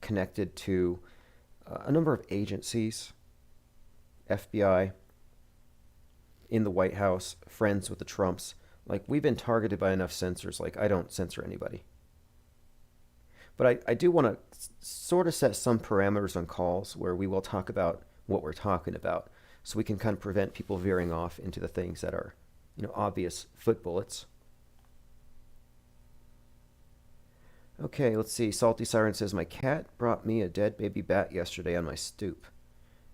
connected to a number of agencies, FBI, in the White House, friends with the Trumps. Like, we've been targeted by enough censors. Like, I don't censor anybody. But I do want to sort of set some parameters on calls where we will talk about what we're talking about, so we can kind of prevent people veering off into the things that are, obvious foot bullets. Okay, let's see. Salty Siren says, my cat brought me a dead baby bat yesterday on my stoop.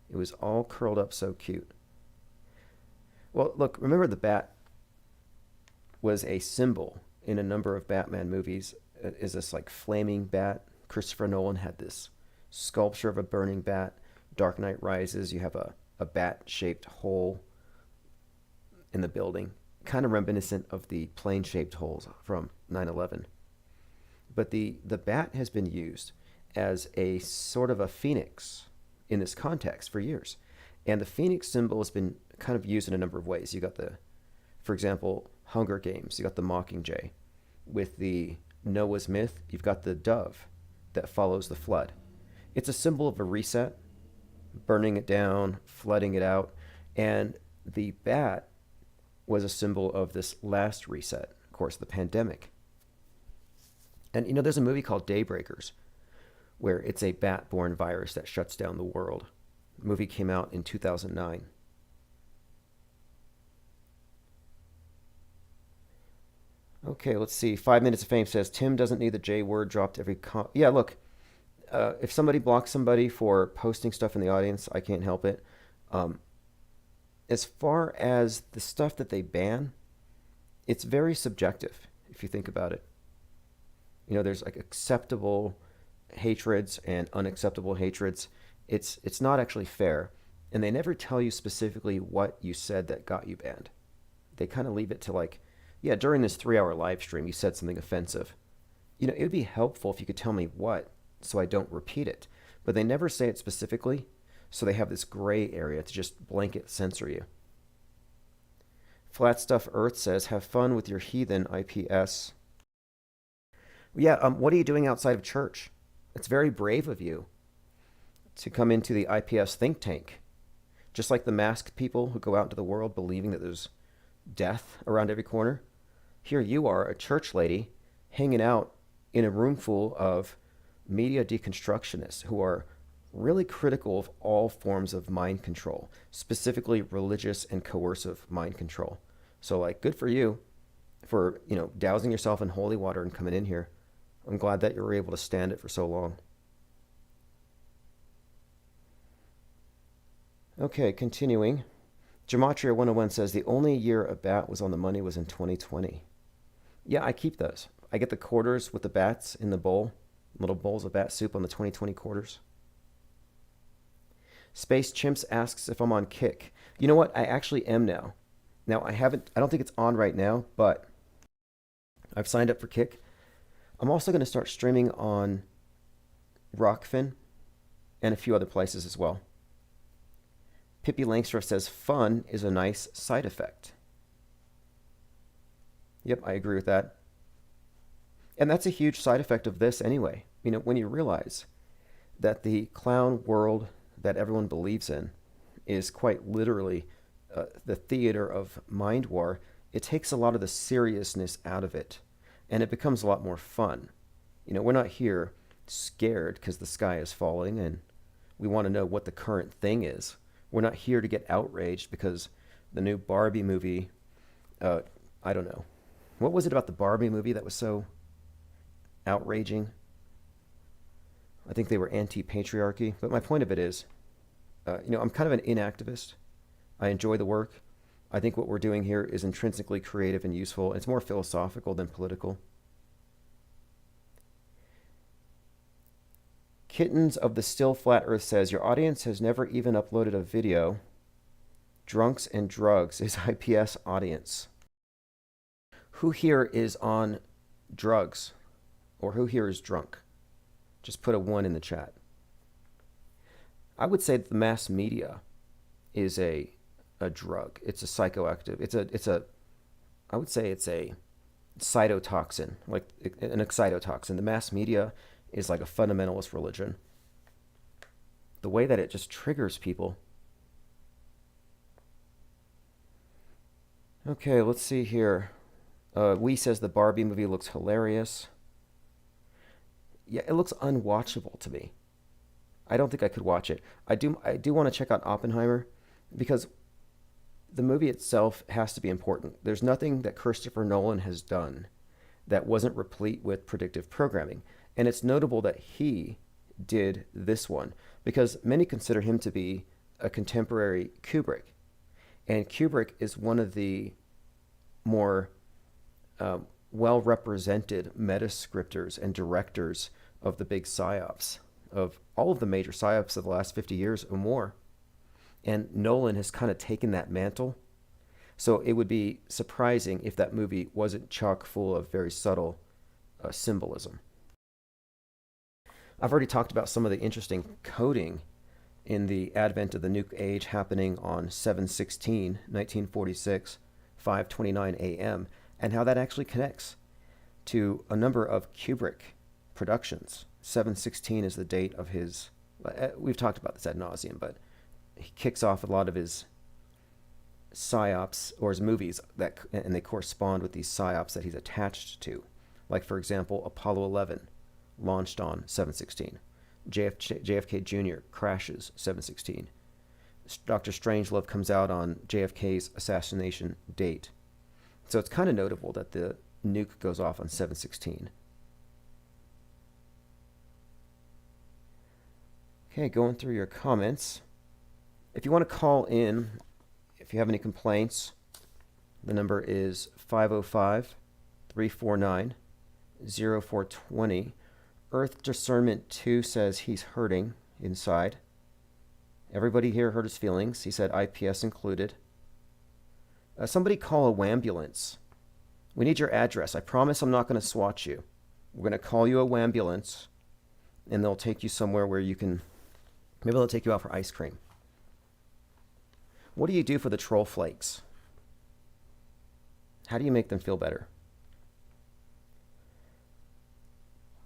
It was all curled up so cute. Well, look, remember the bat was a symbol in a number of Batman movies. Is this like flaming bat? Christopher Nolan had this sculpture of a burning bat. Dark Knight Rises, you have a bat-shaped hole in the building, kind of reminiscent of the plane-shaped holes from 9/11. But the bat has been used as a sort of a phoenix in this context for years. And the phoenix symbol has been kind of used in a number of ways. You got for example, Hunger Games, you got the Mockingjay. With the Noah's myth, you've got the dove that follows the flood. It's a symbol of a reset, burning it down, flooding it out. And the bat was a symbol of this last reset, of course, the pandemic. And there's a movie called Daybreakers, where it's a bat-borne virus that shuts down the world. The movie came out in 2009. Okay, let's see. 5 Minutes of Fame says, Tim doesn't need the J word dropped every... Yeah, look, if somebody blocks somebody for posting stuff in the audience, I can't help it. As far as the stuff that they ban, it's very subjective, if you think about it. There's like acceptable hatreds and unacceptable hatreds. It's not actually fair. And they never tell you specifically what you said that got you banned. They kind of leave it to like, yeah, during this 3-hour live stream, you said something offensive. It would be helpful if you could tell me what, so I don't repeat it. But they never say it specifically, so they have this gray area to just blanket censor you. Flat Stuff Earth says, have fun with your heathen IPS. Yeah, what are you doing outside of church? It's very brave of you to come into the IPS think tank. Just like the masked people who go out into the world believing that there's death around every corner. Here you are, a church lady, hanging out in a room full of media deconstructionists who are really critical of all forms of mind control, specifically religious and coercive mind control. So, like, good for you for, dousing yourself in holy water and coming in here. I'm glad that you were able to stand it for so long. Okay, continuing. Gematria 101 says the only year a bat was on the money was in 2020. Yeah, I keep those. I get the quarters with the bats in the bowl, little bowls of bat soup on the 2020 quarters. Space Chimps asks if I'm on Kick. You know what? I actually am now. Now, I don't think it's on right now, but I've signed up for Kick. I'm also going to start streaming on Rockfin and a few other places as well. Pippi Langstroth says fun is a nice side effect. Yep, I agree with that. And that's a huge side effect of this anyway. You know, when you realize that the clown world that everyone believes in is quite literally the theater of mind war, it takes a lot of the seriousness out of it, and it becomes a lot more fun. You know, we're not here scared because the sky is falling and we want to know what the current thing is. We're not here to get outraged because the new Barbie movie, I don't know. What was it about the Barbie movie that was so outraging? I think they were anti-patriarchy. But my point of it is, you know, I'm kind of an inactivist. I enjoy the work. I think what we're doing here is intrinsically creative and useful. It's more philosophical than political. Kittens of the Still Flat Earth says, your audience has never even uploaded a video. Drunks and drugs is IPS audience. Who here is on drugs? Or who here is drunk? Just put a 1 in the chat. I would say that the mass media is a drug. It's a psychoactive. I would say it's a cytotoxin, like an excitotoxin. The mass media is like a fundamentalist religion. The way that it just triggers people. Okay, let's see here. Wee says the Barbie movie looks hilarious. Yeah, it looks unwatchable to me. I don't think I could watch it. I do want to check out Oppenheimer because the movie itself has to be important. There's nothing that Christopher Nolan has done that wasn't replete with predictive programming. And it's notable that he did this one because many consider him to be a contemporary Kubrick. And Kubrick is one of the more well-represented metascriptors and directors of the big psyops, of all of the major psyops of the last 50 years or more. And Nolan has kind of taken that mantle. So it would be surprising if that movie wasn't chock full of very subtle symbolism. I've already talked about some of the interesting coding in the advent of the nuke age happening on 7/16/1946, 5:29 a.m., and how that actually connects to a number of Kubrick productions. 7/16 is the date of his. We've talked about this ad nauseum, but he kicks off a lot of his psyops or his movies and they correspond with these psyops that he's attached to. Like, for example, Apollo 11 launched on 7/16. JFK Jr. crashes 7/16. Dr. Strangelove comes out on JFK's assassination date. So it's kind of notable that the nuke goes off on 7/16. Okay, going through your comments. If you want to call in, if you have any complaints, the number is 505-349-0420. Earth Discernment 2 says he's hurting inside. Everybody here hurt his feelings. He said IPS included. Somebody call a wambulance. We need your address. I promise I'm not going to swat you. We're going to call you a wambulance, and they'll take you somewhere where you can... Maybe they'll take you out for ice cream. What do you do for the troll flakes? How do you make them feel better?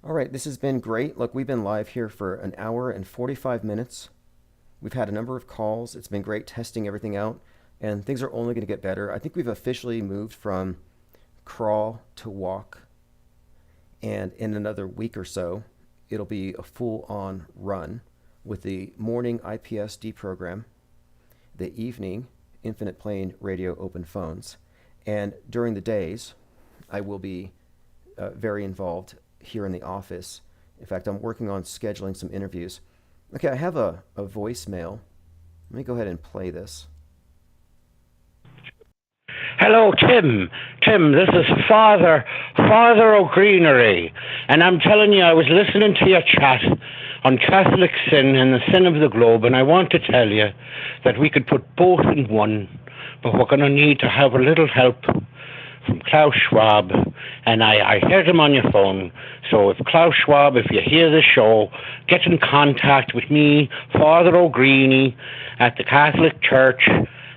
All right, this has been great. Look, we've been live here for an hour and 45 minutes. We've had a number of calls. It's been great testing everything out, and things are only going to get better. I think we've officially moved from crawl to walk, and in another week or so, it'll be a full-on run with the morning IPS deprogram, the evening Infinite Plane Radio Open Phones, and during the days, I will be very involved here in the office. In fact, I'm working on scheduling some interviews. Okay, I have a voicemail Let me go ahead and play this. Hello, Tim. Tim, this is Father O'Greenery. And I'm telling you, I was listening to your chat on Catholic sin and the sin of the globe, and I want to tell you that we could put both in one, but we're going to need to have a little help from Klaus Schwab. And I heard him on your phone. So if Klaus Schwab, if you hear the show, get in contact with me, Father O'Greeny, at the Catholic Church,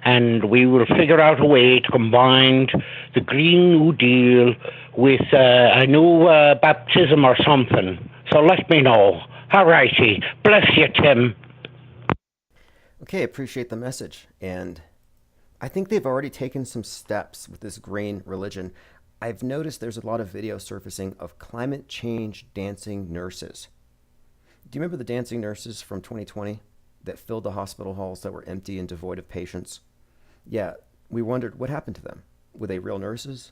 and we will figure out a way to combine the Green New Deal with a new baptism or something. So let me know. All righty. Bless you, Tim. Okay, appreciate the message. And I think they've already taken some steps with this green religion. I've noticed there's a lot of video surfacing of climate change dancing nurses. Do you remember the dancing nurses from 2020 that filled the hospital halls that were empty and devoid of patients? Yeah, we wondered what happened to them. Were they real nurses?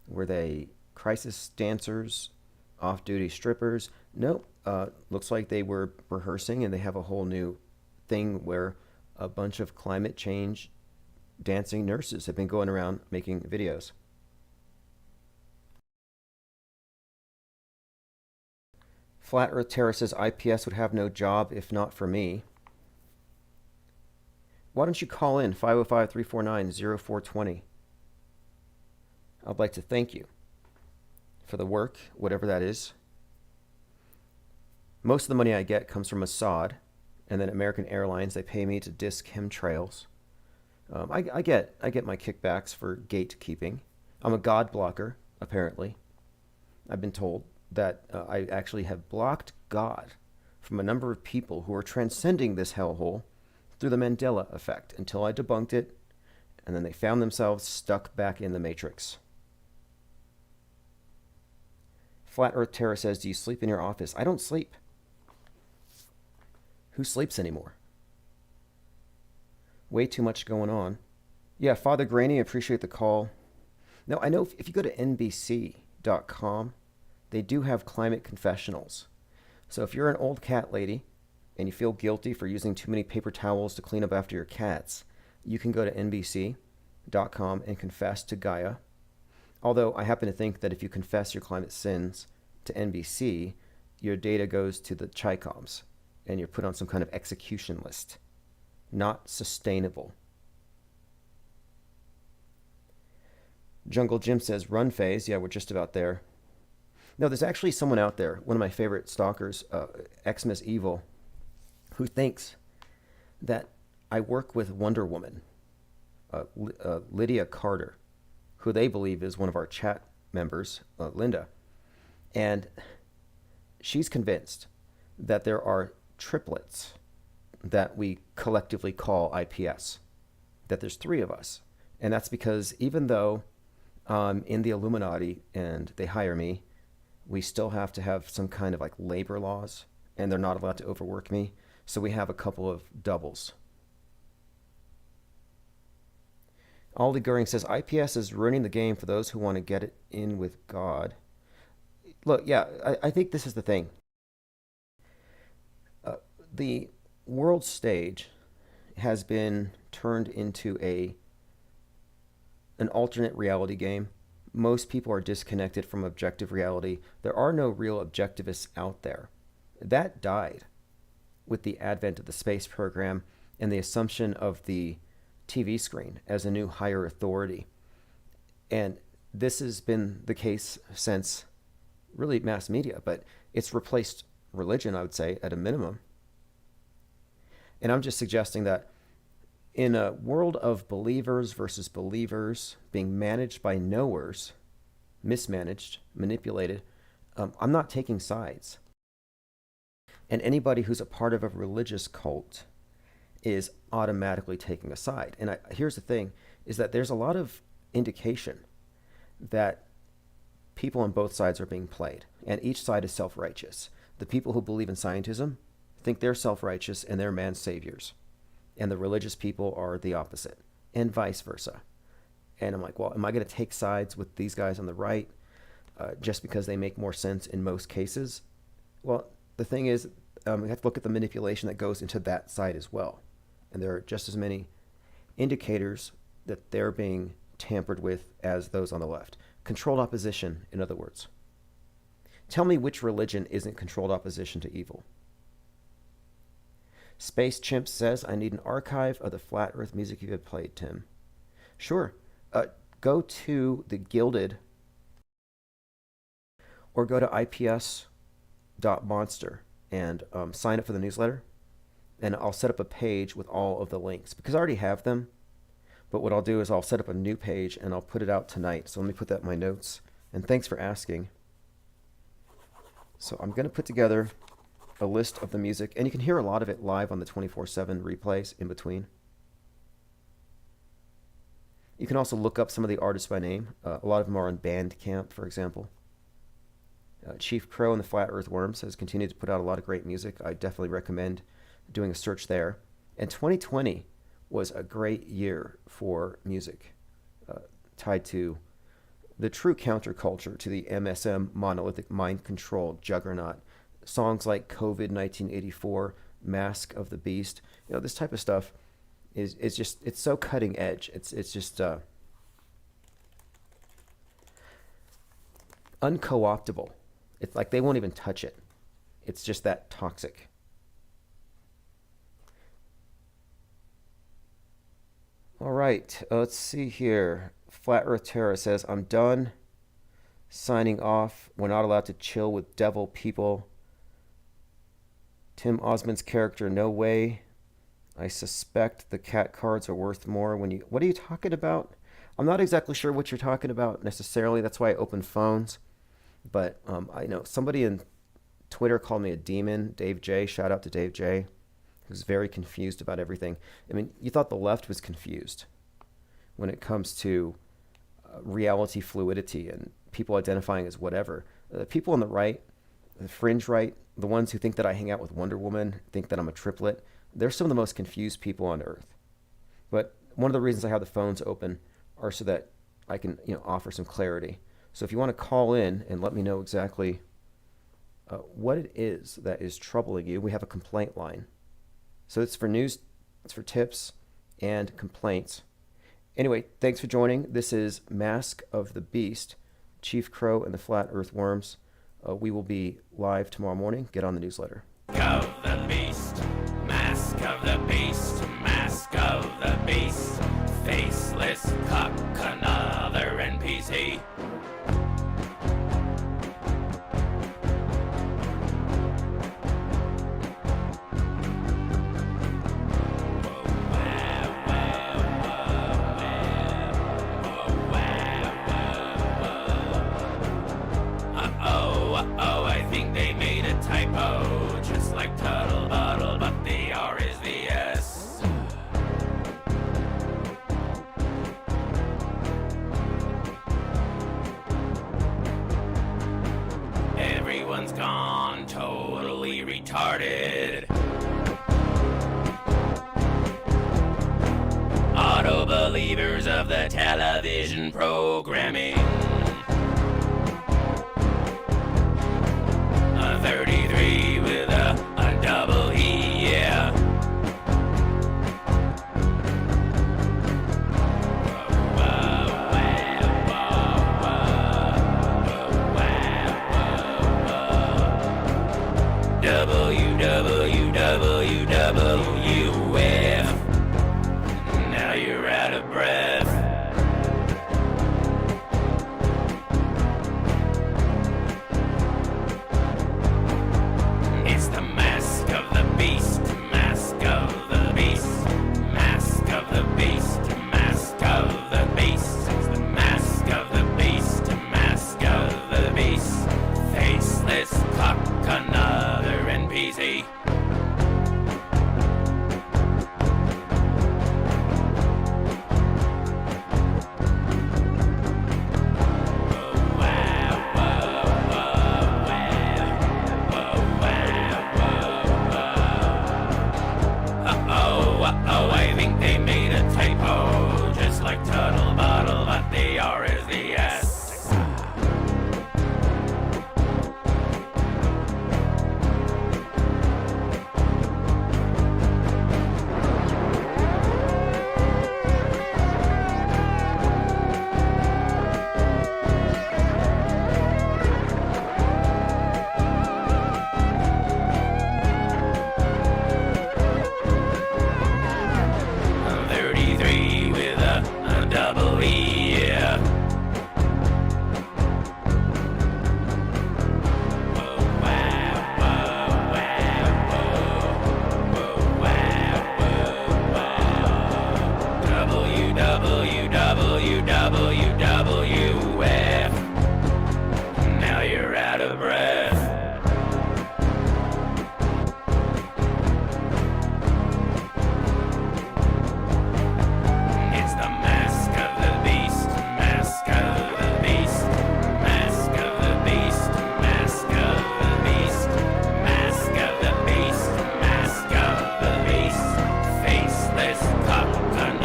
Were they crisis dancers, off-duty strippers? Nope. Looks like they were rehearsing, and they have a whole new thing where a bunch of climate change dancing nurses have been going around making videos. Flat Earth Terror says IPS would have no job if not for me. Why don't you call in 505-349-0420? I'd like to thank you for the work, whatever that is. Most of the money I get comes from Mossad, and then American Airlines. They pay me to disk chemtrails. I get my kickbacks for gatekeeping. I'm a God blocker, apparently. I've been told that I actually have blocked God from a number of people who are transcending this hellhole through the Mandela effect until I debunked it, and then they found themselves stuck back in the Matrix. Flat Earth Terror says, do you sleep in your office? I don't sleep. Who sleeps anymore? Way too much going on. Yeah, Father Graney, appreciate the call. Now, I know if you go to NBC.com, they do have climate confessionals. So if you're an old cat lady and you feel guilty for using too many paper towels to clean up after your cats, you can go to NBC.com and confess to Gaia. Although I happen to think that if you confess your climate sins to NBC, your data goes to the Chicoms and you're put on some kind of execution list. Not sustainable. Jungle Jim says, run phase. Yeah, we're just about there. No, there's actually someone out there, one of my favorite stalkers, Xmas Evil, who thinks that I work with Wonder Woman, Lydia Carter, who they believe is one of our chat members, Linda. And she's convinced that there are triplets that we collectively call IPS, that there's 3 of us. And that's because even though in the Illuminati and they hire me, we still have to have some kind of like labor laws, and they're not allowed to overwork me. So we have a couple of doubles. Aldi Goering says, IPS is ruining the game for those who want to get it in with God. Look, yeah, I think this is the thing. The world stage has been turned into an alternate reality game. Most people are disconnected from objective reality. There are no real objectivists out there. That died with the advent of the space program and the assumption of the TV screen as a new higher authority. And this has been the case since really mass media, but it's replaced religion, I would say, at a minimum. And I'm just suggesting that in a world of believers versus believers being managed by knowers, mismanaged, manipulated, I'm not taking sides. And anybody who's a part of a religious cult is automatically taking a side. And here's the thing, is that there's a lot of indication that people on both sides are being played, and each side is self-righteous. The people who believe in scientism think they're self-righteous and they're man's saviors, and the religious people are the opposite, and vice versa. And I'm like, well, am I going to take sides with these guys on the right just because they make more sense in most cases? Well, the thing is, we have to look at the manipulation that goes into that side as well. and there are just as many indicators that they're being tampered with as those on the left. Controlled opposition, in other words. Tell me which religion isn't controlled opposition to evil. Space Chimp says, I need an archive of the Flat Earth music you have played, Tim. Sure. Go to the Gilded or go to ips.monster and sign up for the newsletter. And I'll set up a page with all of the links because I already have them. But what I'll do is I'll set up a new page and I'll put it out tonight. So let me put that in my notes. And thanks for asking. So I'm going to put together a list of the music. And you can hear a lot of it live on the 24/7 replays in between. You can also look up some of the artists by name. A lot of them are on Bandcamp, for example. Chief Crow and the Flat Earth Worms has continued to put out a lot of great music. I definitely recommend doing a search there. And 2020 was a great year for music, tied to the true counterculture to the MSM monolithic mind control juggernaut. Songs like COVID 1984, Mask of the Beast, this type of stuff is just, it's so cutting edge. It's just unco-optable. It's like they won't even touch it. It's just that toxic. All right, let's see here. Flat Earth Terror says, I'm done signing off. We're not allowed to chill with devil people. Tim Osmond's character, no way. I suspect the cat cards are worth more when you... What are you talking about? I'm not exactly sure what you're talking about necessarily. That's why I open phones. But I know somebody in Twitter called me a demon. Dave J. Shout out to Dave J. Who's very confused about everything. I mean, you thought the left was confused when it comes to reality fluidity and people identifying as whatever. The people on the right, the fringe right, the ones who think that I hang out with Wonder Woman, think that I'm a triplet, they're some of the most confused people on earth. But one of the reasons I have the phones open are so that I can, offer some clarity. So if you want to call in and let me know exactly what it is that is troubling you, we have a complaint line. So it's for news, it's for tips and complaints. Anyway, thanks for joining. This is Mask of the Beast, Chief Crow and the Flat Earth Worms. We will be live tomorrow morning. Get on the newsletter. Of the beast, mask of the beast, mask of the beast, faceless cuck, another NPC. Oh, I think they made a typo, just like Tuttle Buttle, but the R is the S. Everyone's gone totally retarded. Auto believers of the television programming.